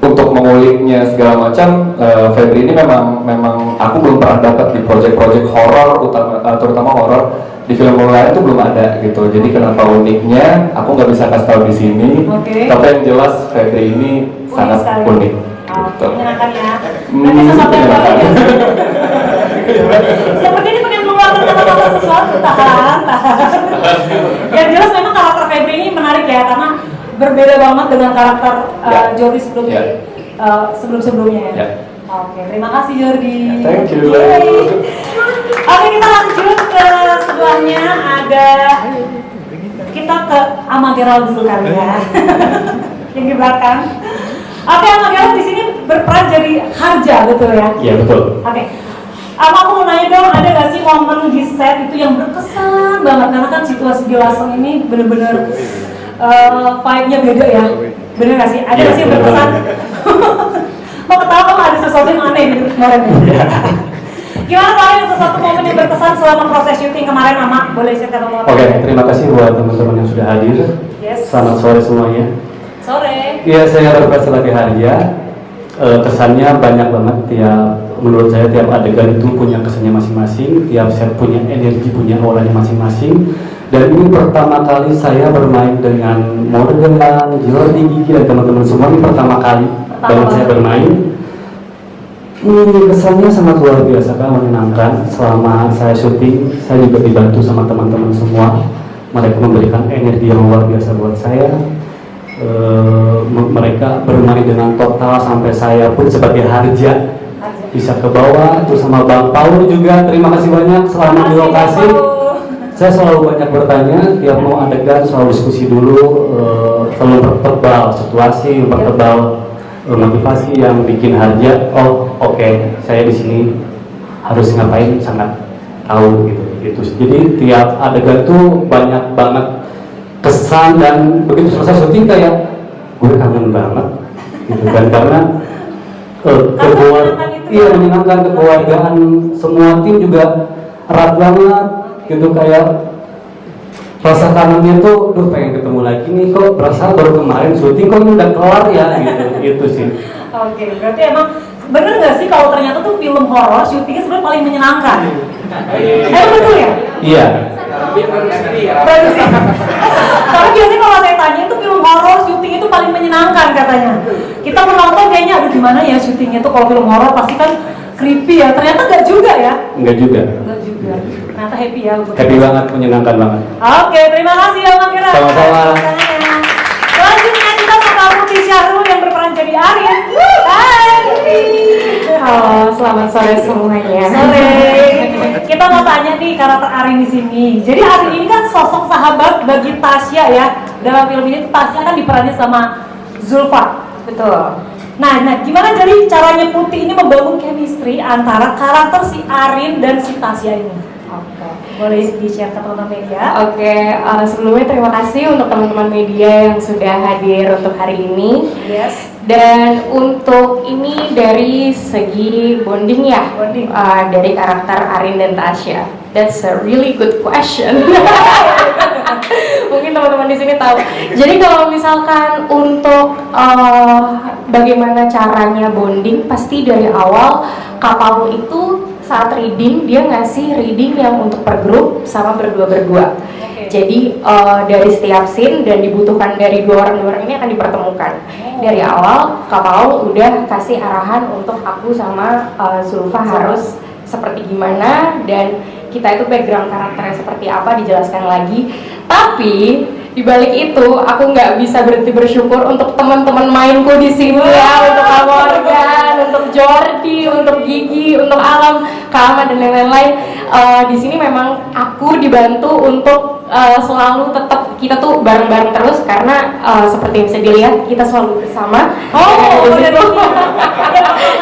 Untuk menguliknya segala macam, Febri ini memang aku belum pernah dapat di project-project horor, terutama horor di film lain itu belum ada gitu. Jadi kenapa uniknya? Aku nggak bisa kasih tahu di sini. Okay. Tapi yang jelas Febri ini sangat sekali. unik. Gitu. Menyenangkan ya. Nanti sesuatu yang baru ya. Seperti ini pengen mengeluarkan kata-kata sesuatu, tahan. Yang jelas memang karakter Febri ini menarik ya karena berbeda banget dengan karakter Jordi sebelum-sebelumnya ya. Oke, terima kasih Jordi. Thank you. Oke, kita lanjut ke sebelahnya ada kita ke Amageral dulu kali ya. Yang di belakang. Oke, Amageral di sini berperan jadi Harja, betul ya? Iya betul. Oke. Aku mau nanya dong, ada gak sih momen di set itu yang berkesan banget? Karena kan situasi di Lasem ini bener-bener vibe-nya beda ya. Bener gak sih? Ada gak sih yang berkesan? Mau ketawa kok ada sesuatu yang aneh gitu kemarin ya? Gimana kalian sesuatu momen yang berkesan selama proses syuting kemarin, Ama? Boleh share ke teman-teman? Oke, terima kasih buat teman-teman yang sudah hadir. Yes. Selamat sore semuanya. Sore. Iya, saya berperan sebagai Harja. kesannya banyak banget. Menurut saya tiap adegan itu punya kesannya masing-masing, tiap set punya energi, punya auranya masing-masing. Dan ini pertama kali saya bermain dengan Morgan, Jordi, Gigi, dan teman-teman semua. Ini pertama kali banget saya bermain. Kesannya sangat luar biasa, kan, menyenangkan. Selama saya syuting, saya juga dibantu sama teman-teman semua. Mereka memberikan energi yang luar biasa buat saya. Mereka bermain dengan total sampai saya pun sebagai harja bisa ke bawah. Terus sama Bang Paul juga, terima kasih banyak selama di lokasi. Saya selalu banyak bertanya, tiap mau adegan selalu diskusi dulu, selalu mempertebal situasi, mempertebal motivasi yang bikin harja. Oke, saya di sini harus ngapain sangat tahu gitu. Jadi tiap adegan tuh banyak banget kesan, dan begitu selesai syuting kayak gue kangen banget gitu kan, karena menyenangkan, kekeluargaan semua tim juga erat banget gitu, kayak rasa kangennya tuh pengen ketemu lagi nih, kok berasa baru kemarin syuting kok ini udah kelar ya gitu sih. Oke, berarti emang bener nggak sih kalau ternyata tuh film horor syutingnya sebenarnya paling menyenangkan? Emang betul ya? Iya. Bagus ya. Karena biasanya kalau saya tanya itu film horor syuting itu paling menyenangkan katanya. Kita menonton kayaknya aduh gimana ya syutingnya tuh, kalau film horor pasti kan creepy ya. Ternyata nggak juga ya? Nggak juga. Ternyata happy ya. Happy banget, menyenangkan banget. Oke, terima kasih ya Bang Kira. Sama-sama. Selanjutnya kita sama Putih Syahrul yang berperan jadi Arin. Hai Putih. Halo, selamat sore semuanya. Sore. Kita mau tanya nih karakter Arin di sini. Jadi Arin ini kan sosok sahabat bagi Tasya ya. Dalam film ini Tasya kan diperankan sama Zulfa. Betul. Nah, gimana jadi caranya Putih ini membangun chemistry antara karakter si Arin dan si Tasya ini? Oke. Boleh di-share ke teman-teman media? Oke, sebelumnya terima kasih untuk teman-teman media yang sudah hadir untuk hari ini. Yes. Dan untuk ini dari segi bonding ya, dari karakter Arin dan Tasya. That's a really good question. Mungkin teman-teman di sini tahu. Jadi kalau misalkan untuk bagaimana caranya bonding, pasti dari awal Kak Paul itu saat reading dia ngasih reading yang untuk per grup sama berdua-berdua. Jadi dari setiap scene dan dibutuhkan dari dua orang ini akan dipertemukan. Dari awal Kak Paul udah kasih arahan untuk aku sama Zulfa harus seperti gimana, dan kita itu background karakternya seperti apa dijelaskan lagi. Tapi dibalik itu aku nggak bisa berhenti bersyukur untuk teman-teman mainku di sini ya, untuk Kak Morgan, untuk Jordi, untuk Gigi, untuk Alam, Kak Ahmad dan lain-lain. Di sini memang aku dibantu untuk selalu tetap kita tuh bareng-bareng terus, karena seperti yang bisa dilihat kita selalu bersama.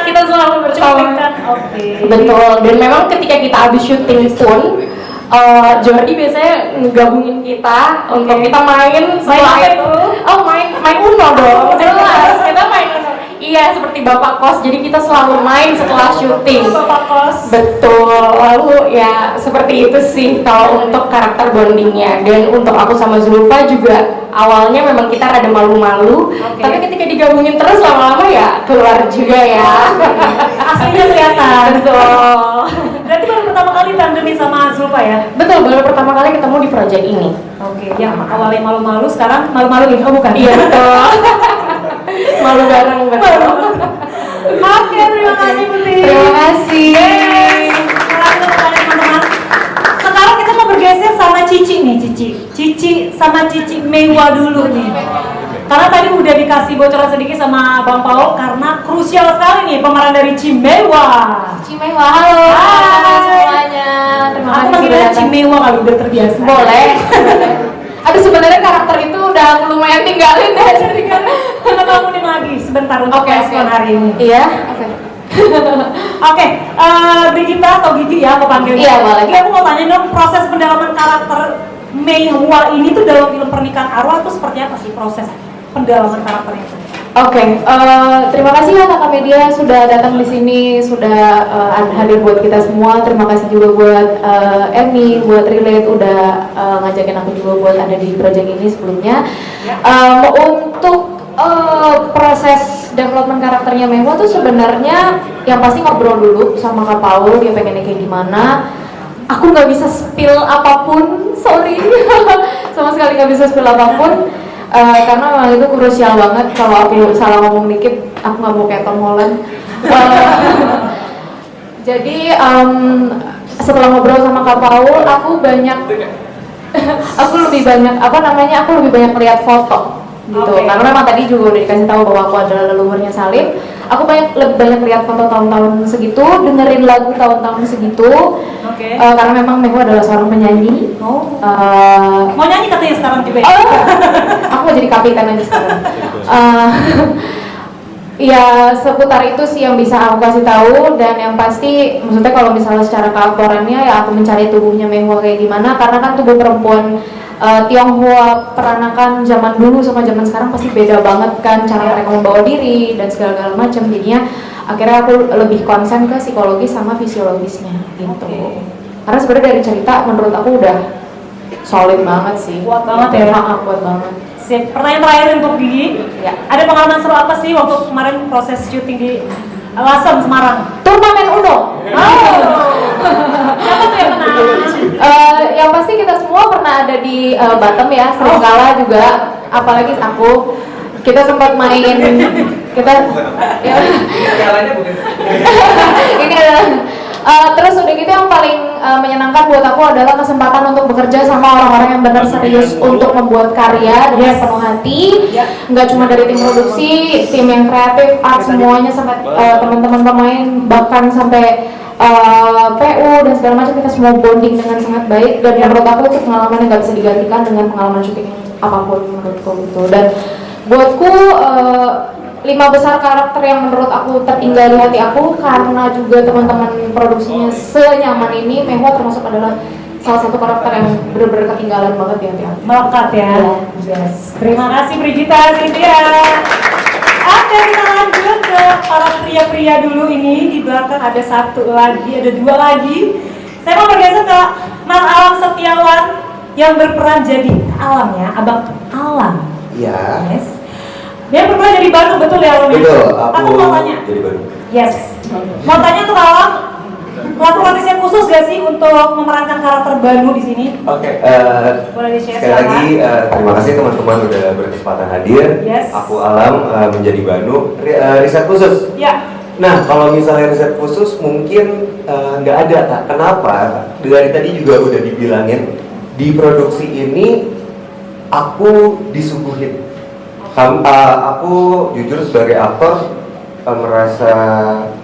Kita selalu bersama. Betul. Dan memang ketika kita habis syuting pun Jordi biasanya ngegabungin kita untuk kita main setelah itu. Main Uno dong. Jelas, kita main Uno. Iya, seperti Bapak Kos. Jadi kita selalu main setelah syuting. Bapak Kos. Betul. Lalu ya seperti itu sih kalau untuk karakter bondingnya. Dan untuk aku sama Zulfa juga awalnya memang kita rada malu-malu, tapi ketika digabungin terus lama-lama ya keluar juga ya. Aslinya kelihatan. Betul. Berarti baru pertama kali tandemi sama Zulfa ya? Betul, baru pertama kali ketemu di project ini. Oke, yang awalnya malu-malu sekarang malu-maluin. Oh bukan? Iya betul. Malu bareng, betul. Oke, terima kasih Putih. Terima kasih. Teman-teman. Sekarang kita mau bergeser sama Cici nih, Cici sama Cici Mewah dulu nih. Karena tadi udah dikasih bocoran sedikit sama Bang Paul, karena krusial sekali nih pemeran dari Cimewa. Cimewa, halo. Hai semuanya. Terima kasih. Aku manggilnya Cimewa kali udah terbiasa. Boleh. Aduh, sebenarnya karakter itu udah lumayan tinggalin ya. Kita bangunin lagi sebentar untuk respon hari ini. Iya. Oke, Brigita atau Gigi ya aku panggilnya. Iya, boleh. Aku mau tanya dong, proses pendalaman karakter Mei Hua ini tuh dalam film Pernikahan Arwah tuh seperti apa sih proses pendalaman karakternya? Oke, terima kasih ya kakak media sudah datang di sini, sudah hadir buat kita semua. Terima kasih juga buat Emmy, buat Relate udah ngajakin aku juga buat ada di project ini sebelumnya. Untuk Proses development karakternya Mehwa tuh sebenarnya yang pasti ngobrol dulu sama Kak Paul, dia pengennya kayak gimana. Aku nggak bisa spill apapun, sorry, sama sekali nggak bisa spill apapun, karena memang itu krusial banget. Kalau aku salah ngomong dikit, aku nggak mau kayak Tom Holland. Jadi setelah ngobrol sama Kak Paul, aku lebih banyak lihat foto gitu. Karena memang tadi juga udah dikasih tahu bahwa aku adalah leluhurnya Salim. Aku lebih banyak lihat foto tahun-tahun segitu, dengerin lagu tahun-tahun segitu. Karena memang Mehwa adalah seorang penyanyi. Mau nyanyi katanya sekarang juga. Aku mau jadi kapitan aja sekarang. Ya seputar itu sih yang bisa aku kasih tahu, dan yang pasti maksudnya kalau misalnya secara keaktorannya ya aku mencari tubuhnya Mehwa kayak gimana, karena kan tubuh perempuan Tionghoa peranakan zaman dulu sama zaman sekarang pasti beda banget kan cara mereka membawa diri dan segala macam. Jadinya akhirnya aku lebih konsen ke psikologis sama fisiologisnya gitu. Karena sebenarnya dari cerita menurut aku udah solid banget sih. Kuat banget ya. Kuat banget. Sip. Pertanyaan terakhir untuk Gigi. Ya. Ada pengalaman seru apa sih waktu kemarin proses syuting di Lasem, Semarang? Turnamen Uno. Siapa tuh yang menang? Yang pasti kita semua pernah ada di Batam ya, seringkala juga, apalagi aku. Kita sempat main, kita ya, ini adalah terus udah gitu yang paling menyenangkan buat aku adalah kesempatan untuk bekerja sama orang-orang yang benar serius untuk membuat karya dengan penuh hati. Nggak cuma dari tim produksi, tim yang kreatif, art, semuanya sampai teman-teman pemain, bahkan sampai PU dan segala macam, kita semua bonding dengan sangat baik. Dan menurut aku itu pengalaman yang nggak bisa digantikan dengan pengalaman syuting apapun menurutku gitu. Dan buatku 5 besar karakter yang menurut aku tertinggal di hati aku, karena juga teman-teman produksinya senyaman ini, Mehwa termasuk adalah salah satu karakter yang benar-benar ketinggalan banget di hati aku. Melekat ya. Yes. Terima kasih Brigita, Cynthia. Oke, kita lanjut ke para pria-pria dulu ini. Di belakang ada 2 lagi. Saya mau bergeser ke Mas Alam Setiawan yang berperan jadi Alam ya, Abang Alam. Iya. Yes. Dia berperan jadi Banu, betul ya Alam? Betul, aku mau tanya. jadi Banu. Yes. Mau tanya tuh Alam, melakukan riset khusus gak sih untuk memerankan karakter Banu di sini? Oke. Boleh di-share Sekali lagi terima kasih teman-teman udah berkesempatan hadir. Yes. Aku Alam menjadi Banu. Riset khusus. Ya. Nah, kalau misalnya riset khusus mungkin nggak ada, Kak. Kenapa? Dari tadi juga udah dibilangin di produksi ini aku disuguhin. Aku jujur sebagai aktor merasa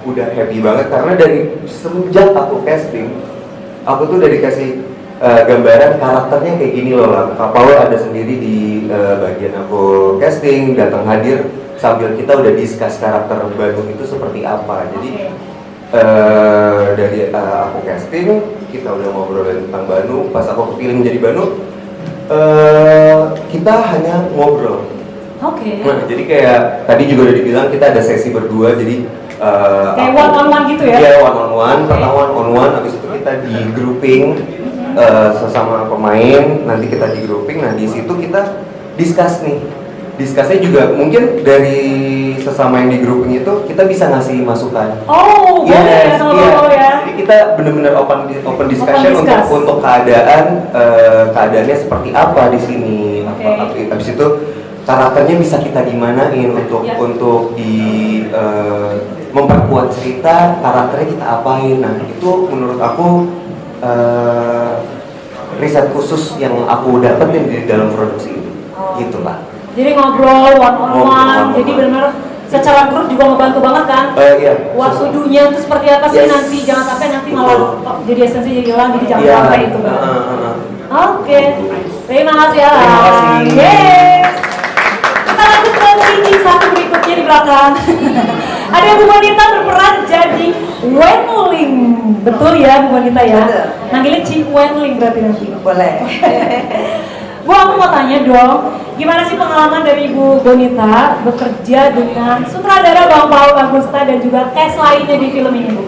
udah happy banget karena dari semenjak aku casting, aku tuh udah dikasih gambaran karakternya kayak gini loh. Kak Paul ada sendiri di bagian aku casting, datang hadir sambil kita udah discuss karakter Banu itu seperti apa. Jadi dari aku casting, kita udah ngobrolin tentang Banu. Pas aku kepilih menjadi Banu, kita hanya ngobrol. Nah, jadi kayak tadi juga udah dibilang kita ada sesi berdua, jadi kayak one on one gitu ya? Iya, one on one, pertemuan on one, habis itu kita di grouping sesama pemain, nanti kita di grouping, nah di situ kita discuss nih. Discussnya juga mungkin dari sesama yang di grouping itu kita bisa ngasih masukan. Oh, yes, boleh ya. Jadi kita benar-benar open discussion untuk keadaannya seperti apa di sini. Habis itu karakternya bisa kita gimanain untuk memperkuat cerita, karakternya kita apain. Nah itu menurut aku riset khusus yang aku dapetin di dalam produksi ini. Gitu Pak. Jadi ngobrol one on one, jadi benar secara grup juga ngebantu banget kan? Iya. Waktunya itu seperti apa sih nanti, jangan sampai nanti malah jadi esensi jadi hilang, jadi jangan sampai itu kan? Oke, terima kasih ya. Terima kasih. Yes. Kita lanjut ke ini satu berikutnya di belakang. Ada Bu Wanita berperan jadi Wenling, betul ya Bu Wanita ya? Manggilnya Ci Wenling berarti nanti. Boleh. Bu, aku mau tanya dong, gimana sih pengalaman dari Ibu Bonita bekerja dengan sutradara Bang Paul Agusta dan juga cast lainnya di film ini, Bu?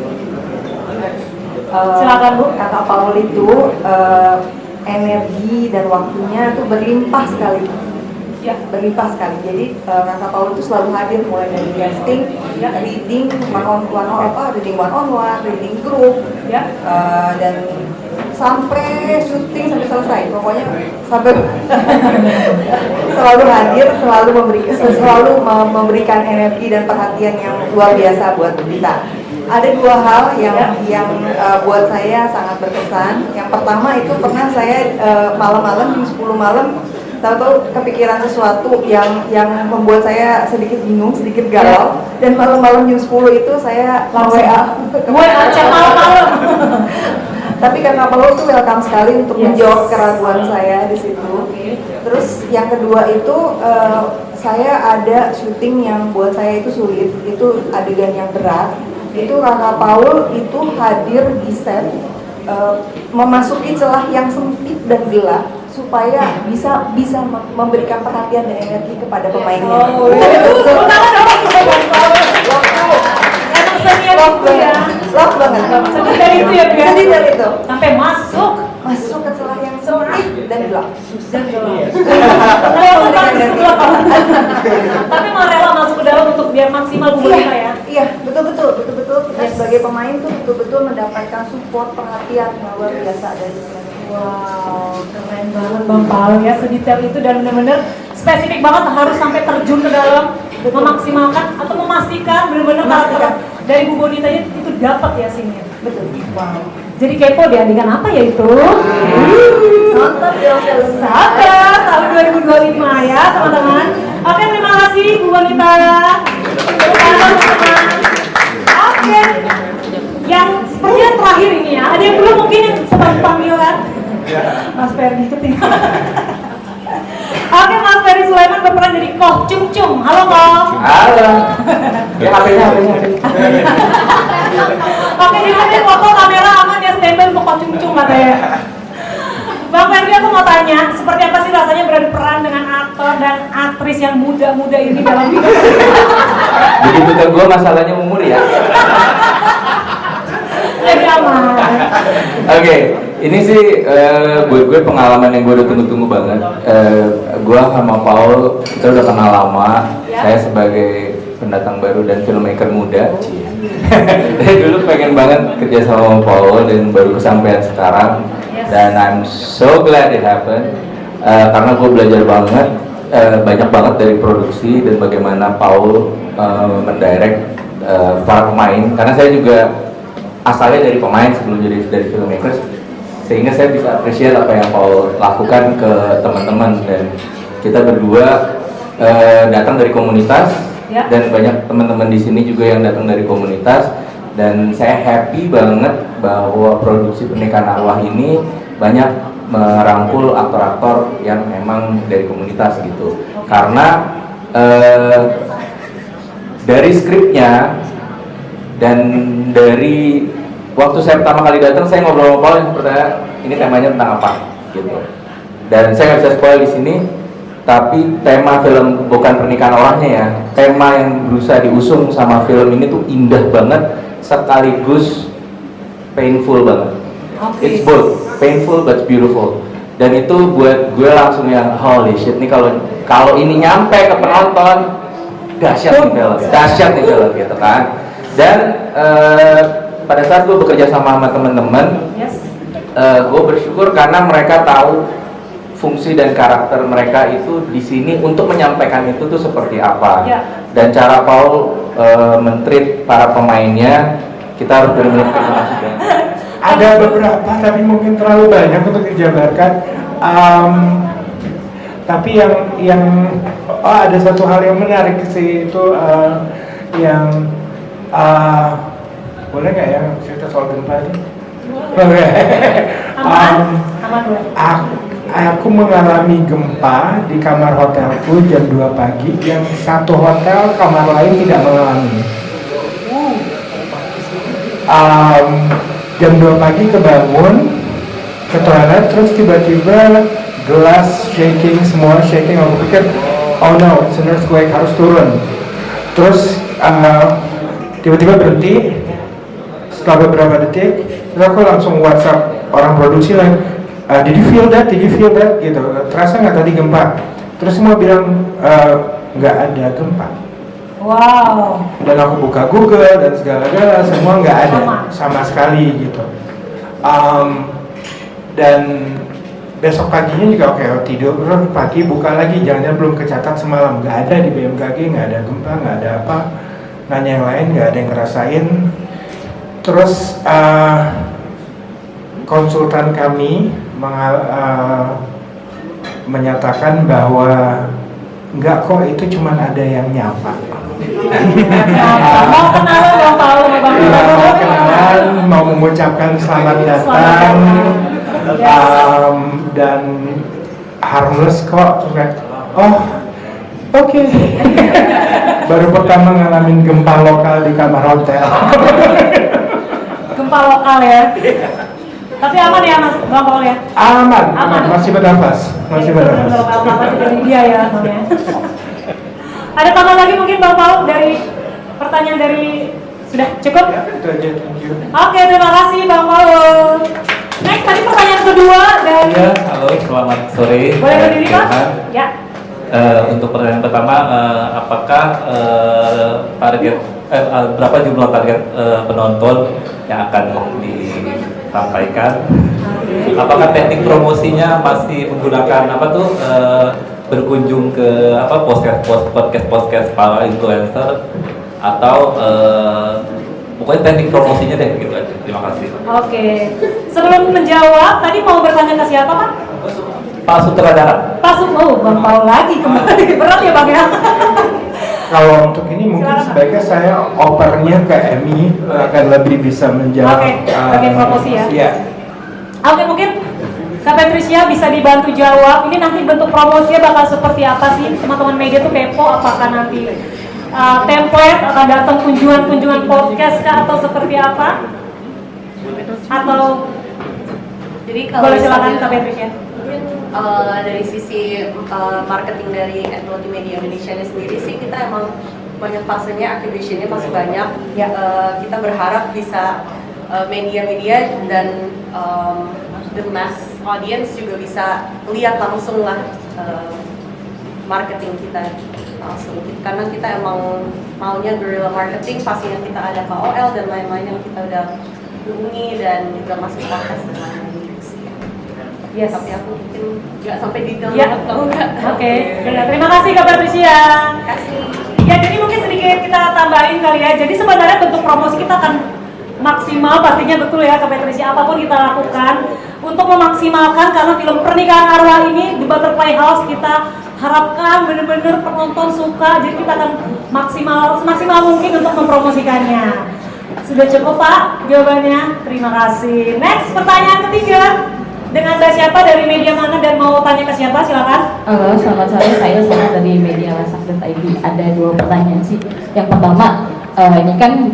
Silakan Bu. Kata Paul itu energi dan waktunya tuh berlimpah sekali. berlimpah sekali. Jadi Kakak Paul itu selalu hadir mulai dari casting, reading reading one on one, reading group, dan sampai syuting sampai selesai. Pokoknya sampai selalu hadir, selalu memberikan energi dan perhatian yang luar biasa buat kita. Ada dua hal yang buat saya sangat berkesan. Yang pertama itu pernah saya malam-malam jam 10 malam tahu-tahu kepikiran sesuatu yang membuat saya sedikit bingung, sedikit galau, dan malam-malam jam 10 itu saya WA chat malam-malam. Tapi Kakak Paul tuh welcome sekali untuk menjawab keraguan saya di situ. Terus yang kedua itu saya ada syuting yang buat saya itu sulit, itu adegan yang berat. Itu Kakak Paul itu hadir di set, memasuki celah yang sempit dan gelap supaya bisa memberikan perhatian dan energi kepada pemainnya. Love banget. Sedih dari itu ya, Bia? Sedih dari itu. Sampai masuk ke celah yang sempit dan gelap. Tapi mau rela masuk ke dalam untuk biar maksimal hubungan ya? Iya, betul. Kita sebagai pemain tuh betul-betul mendapatkan support, perhatian yang luar biasa dari sini. Wow, keren banget Bang Paul ya, sedetail itu dan benar-benar spesifik banget harus sampai terjun ke dalam, memaksimalkan atau memastikan benar-benar karakter dari Bu Bonita itu dapat ya scene-nya. Betul. Wow. Jadi kepo di adegan apa ya itu? Nonton film Sabar tahun 2025 ya teman-teman. Oke, terima kasih Bu Bonita. Oke. Yang sepertinya terakhir ini ya, ada yang belum mungkin yang sempat dipanggil kan? Mas Ferdi ketinggalan. Oke, Mas Ferdi Sulaiman berperan jadi Koh Cung Cung. Halo Koh. Halo. Ya HP-nya. Oke, jadi foto kamera aman ya, standby untuk Koh Cung Cung katanya. Bang Ferdi, aku mau tanya, seperti apa sih rasanya beradu peran dengan aktor dan aktris yang muda-muda ini dalam hidup? Begitu ke gue masalahnya umur ya. Jadi aman. Oke, ini sih buat gue pengalaman yang gue udah tunggu-tunggu banget. Gue sama Paul kita udah kenal lama. Saya sebagai pendatang baru dan filmmaker muda. Dari dulu pengen banget kerja sama Paul dan baru kesampaian sekarang. Dan I'm so glad it happened. Karena gue belajar banget, banyak banget dari produksi dan bagaimana Paul mendirect para pemain. Karena saya juga asalnya dari pemain sebelum jadi dari filmmakers, sehingga saya bisa appreciate apa yang Paul lakukan ke teman-teman. Dan kita berdua datang dari komunitas dan banyak teman-teman di sini juga yang datang dari komunitas. Dan saya happy banget bahwa produksi Pernikahan Arwah ini banyak merangkul aktor-aktor yang memang dari komunitas gitu. Karena dari skripnya dan dari waktu saya pertama kali datang, saya ngobrol sama Paul yang pertanyaan ini temanya tentang apa gitu. Dan saya nggak bisa spoil di sini, tapi tema film bukan Pernikahan Arwahnya ya, tema yang berusaha diusung sama film ini tuh indah banget sekaligus painful banget. It's both painful but beautiful. Dan itu buat gue langsung yang holy shit nih, kalau ini nyampe ke penonton dahsyat nih film gitu kan. Dan pada saat gue bekerja sama teman-teman, gue bersyukur karena mereka tahu fungsi dan karakter mereka itu di sini untuk menyampaikan itu tuh seperti apa. Dan cara Paul men-treat para pemainnya, kita harus benar-benar terima kasih. Ada beberapa, tapi mungkin terlalu banyak untuk dijabarkan. Tapi yang ada satu hal yang menarik sih itu yang boleh nggak ya cerita soal gempa ini? Aku mengalami gempa di kamar hotelku jam 2 pagi, yang satu hotel kamar lain tidak mengalami. Jam 2 pagi kebangun ke toilet, terus tiba-tiba gelas shaking, semua shaking. Aku pikir, oh no, it's an earthquake, harus turun. Terus tiba-tiba berhenti. Setelah beberapa detik, terus aku langsung WhatsApp orang produksi lain, did you feel that? Gitu. Terasa nggak tadi gempa? Terus semua bilang nggak ada gempa. Wow. Dan aku buka Google dan segala-gala, semua nggak ada sama sekali gitu. Dan besok paginya juga oke, tidur pagi buka lagi, jangan-jangan belum kecatat semalam, nggak ada di BMKG, nggak ada gempa, nggak ada apa. Nanya yang lain nggak ada yang ngerasain. Terus konsultan kami menyatakan bahwa enggak kok, itu cuma ada yang nyapa. Mau kenalan Bang Paul, mau kenalan, mau mengucapkan selamat datang, dan harmless kok. Oh, oke. Baru pertama ngalamin gempa lokal di kamar hotel. Gempa lokal ya. Tapi aman ya Mas Bang Paul ya? Aman. Masih bernafas. Dari dia ya namanya. Ada tambah lagi mungkin Bang Paul dari pertanyaan dari sudah cukup? Ya, itu aja. Thank you. Oke, terima kasih Bang Paul. Next tadi pertanyaan kedua dari. Ya, halo, selamat sore. Boleh berdiri Pak? Ya. Untuk pertanyaan pertama, apakah target berapa jumlah target penonton yang akan disampaikan? Apakah teknik promosinya masih menggunakan berkunjung ke podcast para influencer, atau pokoknya teknik promosinya deh gitu aja. Terima kasih. Oke. Sebelum menjawab, tadi mau bertanya ke siapa Pak? Pak Sutradara. Bang Paul lagi kembali. Berat ya Bang ya? Kalau untuk ini mungkin sebaiknya saya opernya ke Emmy, akan lebih bisa menjawab. Oke, promosi ya. Iya. Oke, mungkin Kak Patricia bisa dibantu jawab. Ini nanti bentuk promosinya bakal seperti apa sih? Teman-teman media tuh kepo, apakah nanti template atau datang kunjungan podcast kah, atau seperti apa? Atau jadi kalau boleh silakan Kak Patricia. Dari sisi marketing dari Multimedia Indonesia ini sendiri sih, kita emang banyak fasenya, activation-nya masih banyak. Kita berharap bisa media-media dan the mass audience juga bisa lihat langsung lah marketing kita langsung, karena kita emang maunya guerrilla marketing. Pastinya kita ada KOL dan lain-lain yang kita udah hubungi dan juga masih podcast dan lain-lain. Yes. Tapi aku mungkin nggak sampai detail Ya, banget kalau nggak. Oke. Terima kasih Kak Patricia. Terima kasih. Ya, jadi mungkin sedikit kita tambahin kali ya. Jadi sebenarnya bentuk promosi kita akan maksimal, pastinya betul ya Kak Patricia, apapun kita lakukan untuk memaksimalkan, karena film Pernikahan Arwah ini di Butterfly House kita harapkan benar-benar penonton suka. Jadi kita akan semaksimal mungkin untuk mempromosikannya. Sudah cukup Pak jawabannya? Terima kasih. Next, pertanyaan ketiga. Dengan Anda siapa, dari media mana, dan mau tanya ke siapa? Silakan. Halo, selamat sore. Saya Sana dari media Lasak.id. Ada 2 pertanyaan sih. Yang pertama, ini kan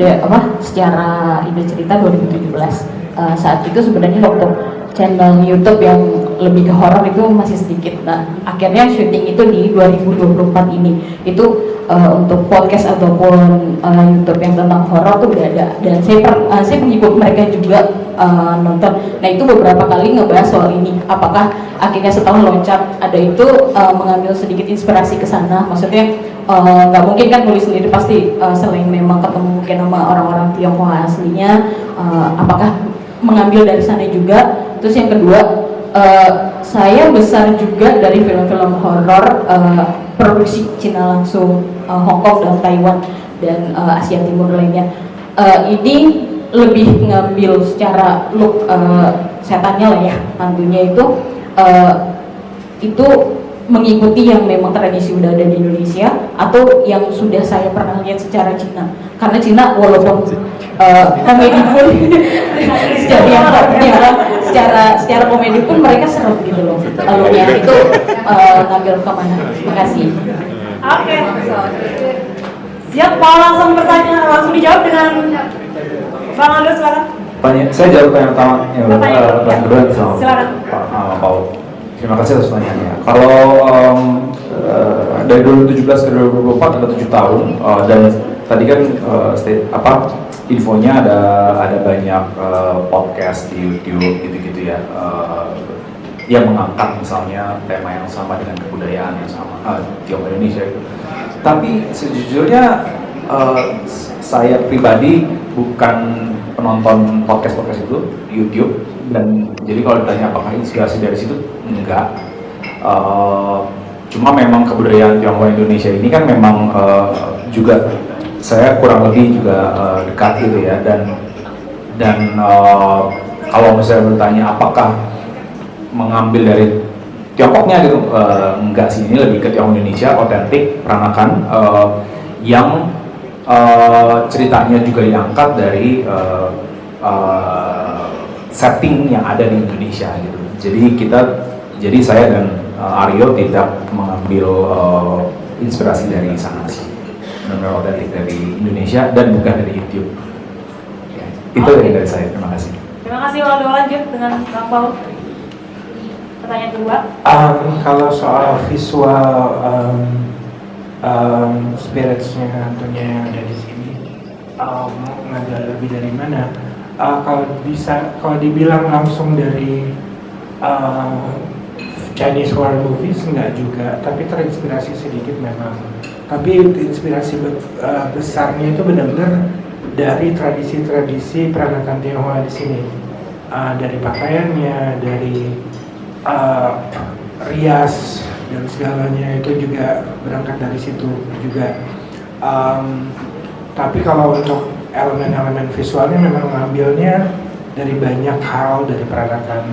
secara ide cerita 2017. Saat itu sebenarnya untuk channel YouTube yang lebih ke horor itu masih sedikit. Nah, akhirnya syuting itu di 2024 ini. Itu untuk podcast ataupun YouTube yang tentang horor tuh udah ada, dan saya pengikut mereka juga nonton. Nah, itu beberapa kali ngebahas soal ini. Apakah akhirnya setelah loncat ada itu mengambil sedikit inspirasi ke sana? Maksudnya nggak mungkin kan nulis sendiri, pasti selain memang ketemu mungkin sama orang-orang Tionghoa aslinya, apakah mengambil dari sana juga? Terus yang kedua, saya besar juga dari film-film horor produksi Cina langsung, Hong Kong dan Taiwan dan Asia Timur lainnya. Ini lebih ngambil secara look setannya lah ya, tentunya itu mengikuti yang memang tradisi udah ada di Indonesia, atau yang sudah saya pernah lihat secara Cina. Karena Cina walaupun komedi pun secara komedi pun mereka seru gitu loh. Alurnya itu ngambil kemana? Terima kasih. Oke. Siap, mau langsung bertanya, langsung dijawab dengan Bang Aldo, silakan. Saya jawab yang pertama, yang kedua sama Silakan. Pak Paul. Terima kasih atas pertanyaannya. Kalau dari 2017 ke 2024 ada 7 tahun, dan tadi kan infonya ada banyak podcast di YouTube gitu-gitu ya. yang mengangkat misalnya tema yang sama dengan kebudayaan yang sama Tionghoa Indonesia itu. Tapi sejujurnya saya pribadi bukan penonton podcast itu di YouTube, dan jadi kalau ditanya apakah inspirasi dari situ, enggak. Cuma memang kebudayaan Tionghoa Indonesia ini kan memang juga saya kurang lebih juga dekat gitu ya, dan kalau misalnya bertanya apakah mengambil dari Tiongkoknya gitu, enggak sih, ini lebih ke Tionghoa Indonesia otentik, peranakan yang ceritanya juga diangkat dari setting yang ada di Indonesia gitu. Jadi saya dan Aryo tidak mengambil inspirasi dari sana sih, benar-benar otentik dari Indonesia dan bukan dari YouTube. Ya, itu dari saya. Terima kasih. Terima kasih. Waldo, lanjut dengan Bang Paul. Pertanyaan kedua. Kalau soal visual spiritsnya tentunya yang ada di sini, ngambil lebih dari mana? Kalau dibilang langsung dari Chinese horror movies enggak juga, tapi terinspirasi sedikit memang. Tapi inspirasi besarnya itu benar-benar dari tradisi-tradisi peranakan Tionghoa di sini, dari pakaiannya, dari rias dan segalanya itu juga berangkat dari situ juga. Tapi kalau untuk elemen-elemen visualnya memang mengambilnya dari banyak hal, dari peranakan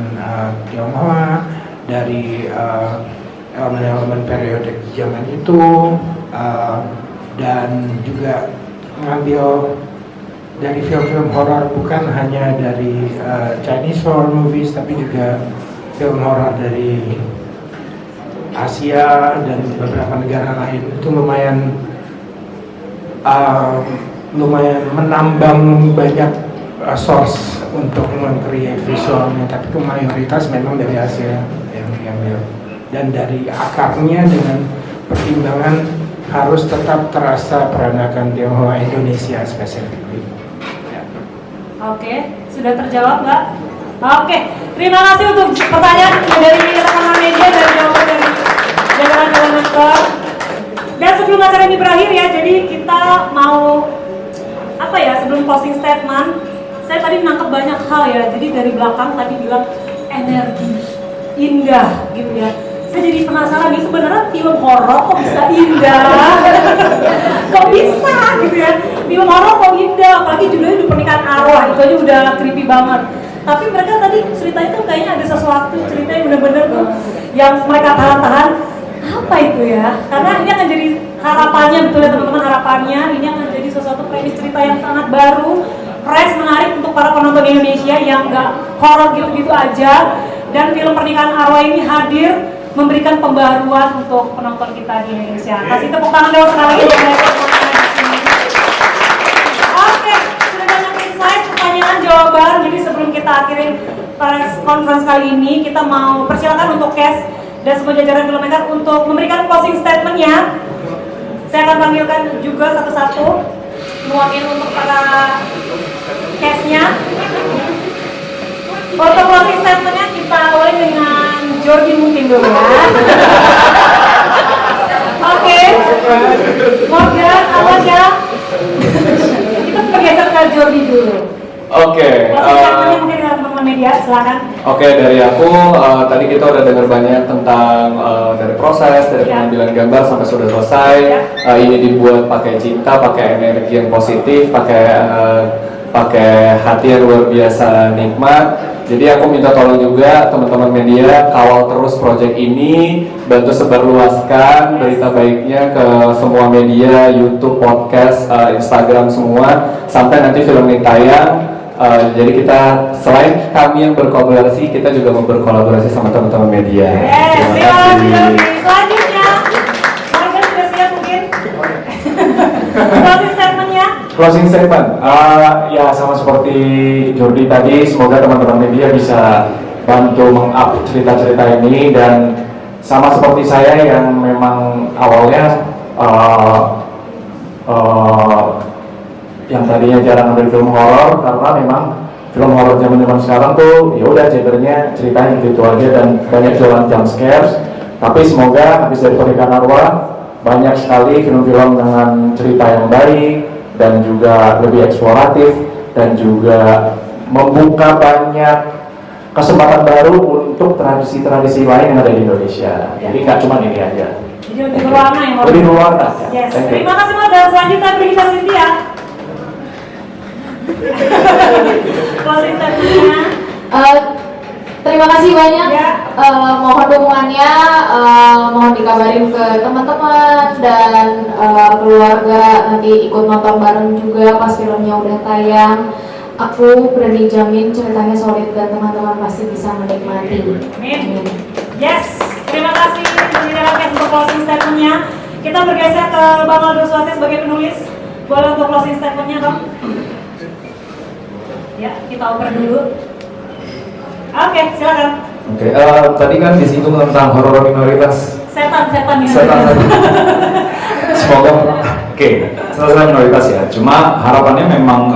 Tionghoa, dari elemen-elemen periode zaman itu, dan juga mengambil dari film-film horor, bukan hanya dari Chinese horror movies, tapi juga film horor dari Asia dan beberapa negara lain. Itu lumayan menambang banyak source untuk meng-create visualnya, tapi itu mayoritas memang dari Asia yang diambil, dan dari akarnya dengan pertimbangan harus tetap terasa peranakan Tionghoa Indonesia spesifik. Ya. Oke, sudah terjawab nggak? Oke, terima kasih untuk pertanyaan dari rekan-rekan media dan jawaban dari jajaran Elementor. Dan sebelum acara ini berakhir ya, jadi kita mau sebelum closing statement, saya tadi menangkap banyak hal ya. Jadi dari belakang tadi bilang energi, indah gitu ya. Saya jadi penasaran nih, sebenarnya film horor kok bisa indah? Kok bisa gitu ya? Film horor kok indah, apalagi judulnya Pernikahan Arwah, itu aja udah creepy banget. Tapi mereka tadi ceritanya tuh kayaknya ada sesuatu, cerita yang bener-bener tuh yang mereka tahan-tahan. Apa itu ya? Karena ini akan jadi harapannya, betul ya teman-teman, harapannya ini akan jadi sesuatu premis cerita yang sangat baru, fresh, menarik untuk para penonton Indonesia yang nggak horor gitu-gitu aja. Dan film Pernikahan Arwah ini hadir memberikan pembaruan untuk penonton kita di Indonesia. Kasih tepuk tangan dulu sekali lagi. Oke, sudah banyak insight, pertanyaan, jawaban. Jadi sebelum kita akhirin press conference kali ini, kita mau persilakan untuk Kes dan semua jajaran filmmaker untuk memberikan closing statement-nya. Saya akan panggilkan juga satu-satu mewakili untuk para Kes-nya. Untuk closing statement-nya kita awali dengan Jordi mungkin dulu ya. Oke, Morgan, Awaja, kita bergeser ke Jordi dulu. Oke. Closing statement-nya mungkin dengan teman-teman media, silakan. Oke, dari aku tadi kita udah dengar banyak tentang dari proses, dari pengambilan gambar sampai sudah selesai. Ini dibuat pakai cinta, pakai energi yang positif, pakai hati yang luar biasa nikmat. Jadi aku minta tolong juga teman-teman media kawal terus proyek ini, bantu sebarluaskan berita baiknya ke semua media, YouTube, podcast, Instagram semua, sampai nanti film ini tayang. Jadi kita selain kami yang berkolaborasi, kita juga mau berkolaborasi sama teman-teman media. Terima kasih. Selanjutnya, Morgan sudah siap mungkin? Closing statement-nya. Closing statement, ya sama seperti Jordi tadi, semoga teman-teman media bisa bantu meng-up cerita-cerita ini, dan sama seperti saya yang memang awalnya yang tadinya jarang ambil film horor karena memang film horor zaman sekarang tuh ya udah genrenya ceritanya gitu aja dan banyak jualan jump scares. Tapi semoga habis dari Pernikahan Arwah banyak sekali film-film dengan cerita yang baik dan juga lebih eksploratif dan juga membuka banyak kesempatan baru untuk tradisi-tradisi lain yang ada di Indonesia. Jadi nggak cuma ini aja. Jadi lebih berwarna ya. Lebih berwarna. Yes. Thank you. Terima kasih Mas. Dan selanjutnya beri kita Cynthia. Closing statement-nya. Terima kasih banyak. Mohon dukungannya, mohon dikabarin ke teman-teman dan keluarga nanti ikut nonton bareng juga pas filmnya udah tayang. Aku berani jamin ceritanya solid dan teman-teman pasti bisa menikmati. Amin. Yes. Terima kasih untuk closing statement-nya. Kita bergeser ke Bang Aldo Swasti sebagai penulis. Boleh untuk closing statement-nya, Bang? Ya, kita oper dulu. Oke, silakan. Oke, tadi kan disinggung tentang horor minoritas. Setan minoritas. Setan. Semoga, selesai minoritas ya. Cuma harapannya memang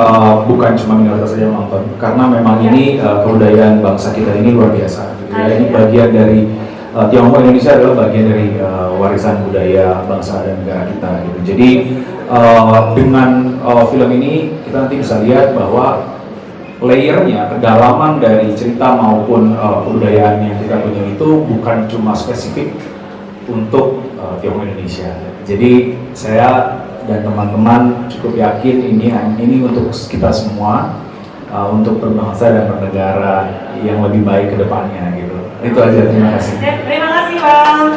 bukan cuma minoritas saja yang nonton, karena memang ini kebudayaan bangsa kita ini luar biasa. Gitu ya. Ini bagian dari Tionghoa Indonesia adalah bagian dari warisan budaya bangsa dan negara kita. Gitu. Jadi dengan film ini kita nanti bisa lihat bahwa layernya, kedalaman dari cerita maupun kebudayaan yang kita punya itu bukan cuma spesifik untuk Tionghoa Indonesia. Jadi saya dan teman-teman cukup yakin ini untuk kita semua, untuk berbangsa dan bernegara yang lebih baik ke depannya gitu. Itu aja, terima kasih. Terima kasih Bang.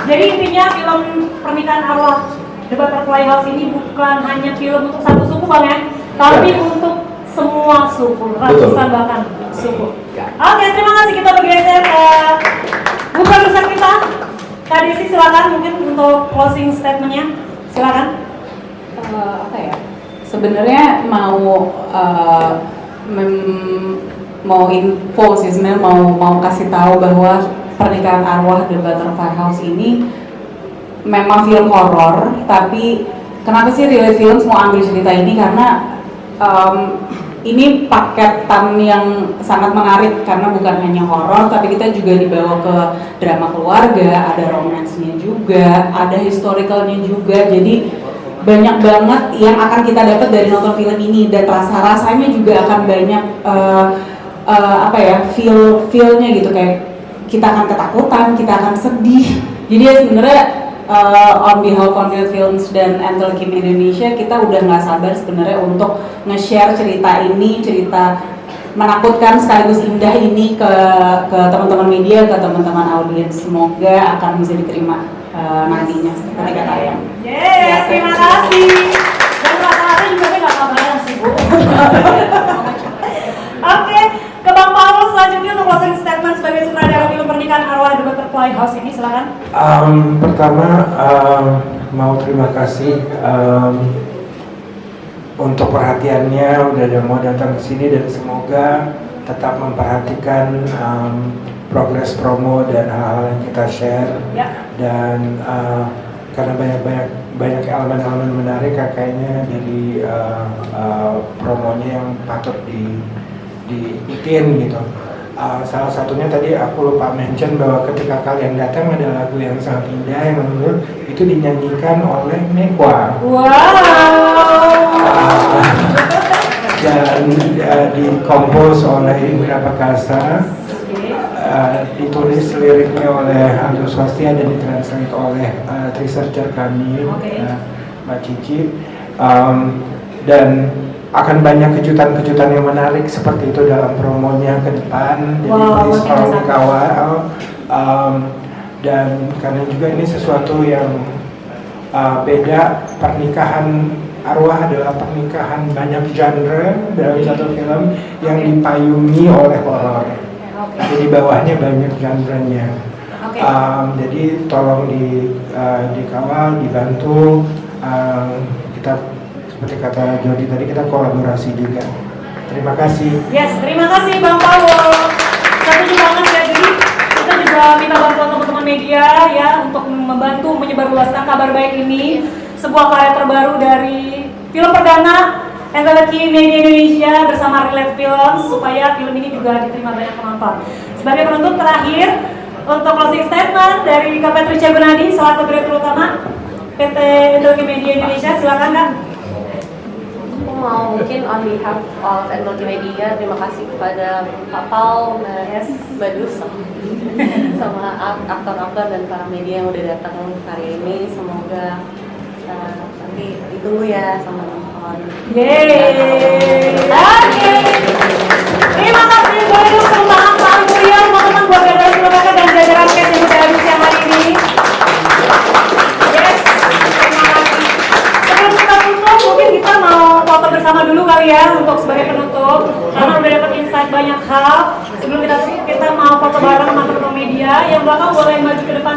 Jadi intinya film Pernikahan Arwah The Butterfly House ini bukan hanya film untuk satu suku Bang ya, tapi untuk semua suku, ratusan bahkan suku. Oke, terima kasih. Kita bergeser ke buku besar kita. Kak Desi silakan mungkin untuk closing statement-nya. Silakan. Apa ya? Sebenarnya mau info sih, sebenarnya mau kasih tahu bahwa Pernikahan Arwah The Butterfly House ini memang film horor, tapi kenapa sih Relate Films mau ambil cerita ini? Karena ini paketan yang sangat menarik karena bukan hanya horor, tapi kita juga dibawa ke drama keluarga, ada romansnya juga, ada historicalnya juga. Jadi banyak banget yang akan kita dapat dari nonton film ini dan rasa-rasanya juga akan banyak feel-nya gitu, kayak kita akan ketakutan, kita akan sedih. Jadi ya sebenarnya on behalf of Relate Films dan Antel Kim Indonesia, kita udah nggak sabar sebenarnya untuk nge-share cerita ini, cerita menakutkan sekaligus indah ini ke teman-teman media, ke teman-teman audiens. Semoga akan bisa diterima nantinya ketika tayang. Yes, terima kasih. Dan rasa-rasa juga saya nggak kabaran sih Bu. Oke, ke Bang Paul selanjutnya untuk closing statement sebagai sutradara film Pernikahan Arwah The Butterfly House ini, silakan. Pertama mau terima kasih untuk perhatiannya, udah mau datang ke sini dan semoga tetap memperhatikan progres promo dan hal-hal yang kita share. Dan karena banyak elemen-elemen menarik kayaknya dari promonya yang patut diikutin gitu. Salah satunya tadi aku lupa mention bahwa ketika kalian datang ada lagu yang sangat indah yang menurut itu dinyanyikan oleh Nekwa. Dan dikompos oleh Indra Perkasa, ditulis liriknya oleh Aldo Swasti dan ditranslate oleh researcher kami, Mbak Cici. Dan akan banyak kejutan-kejutan yang menarik seperti itu dalam promonya ke depan. Jadi please follow kawal. Dan karena juga ini sesuatu yang beda, Pernikahan Arwah adalah pernikahan banyak genre dalam satu film yang dipayungi oleh horor. Jadi bawahnya banyak genre-nya. Jadi tolong dikawal, dibantu. Kita seperti kata Jody tadi, kita kolaborasi juga. Terima kasih. Yes, terima kasih Bang Paul. Setuju banget ya. Jadi kita juga minta bantuan teman-teman media ya untuk membantu menyebarluaskan kabar baik ini, sebuah karya terbaru dari film perdana teknologi media Indonesia bersama Relate Films supaya film ini juga diterima banyak penonton. Sebagai penutup terakhir, untuk closing statement dari Kak Patricia Gunadi selaku Direktur Utama PT Teknologi Media Indonesia, silakan Kak. Aku mau mungkin on behalf of Teknologi Media terima kasih kepada Pak Paul, Mbak Dus, sama aktor-aktor dan para media yang udah datang hari ini. Semoga nanti ditunggu ya sama nonton. Yeay. Oke. Terima kasih boleh tepuk tangan paling meriah teman-teman buat Galeri Filmmaker dan jajaran cast yang sudah hadir siang hari ini. Yes. Terima kasih. Sebelum kita tutup, mungkin kita mau foto bersama dulu kali ya untuk sebagai penutup karena udah dapat insight banyak hal. Sebelum kita tutup, kita mau foto bareng sama teman-teman media. Yang belakang boleh maju ke depan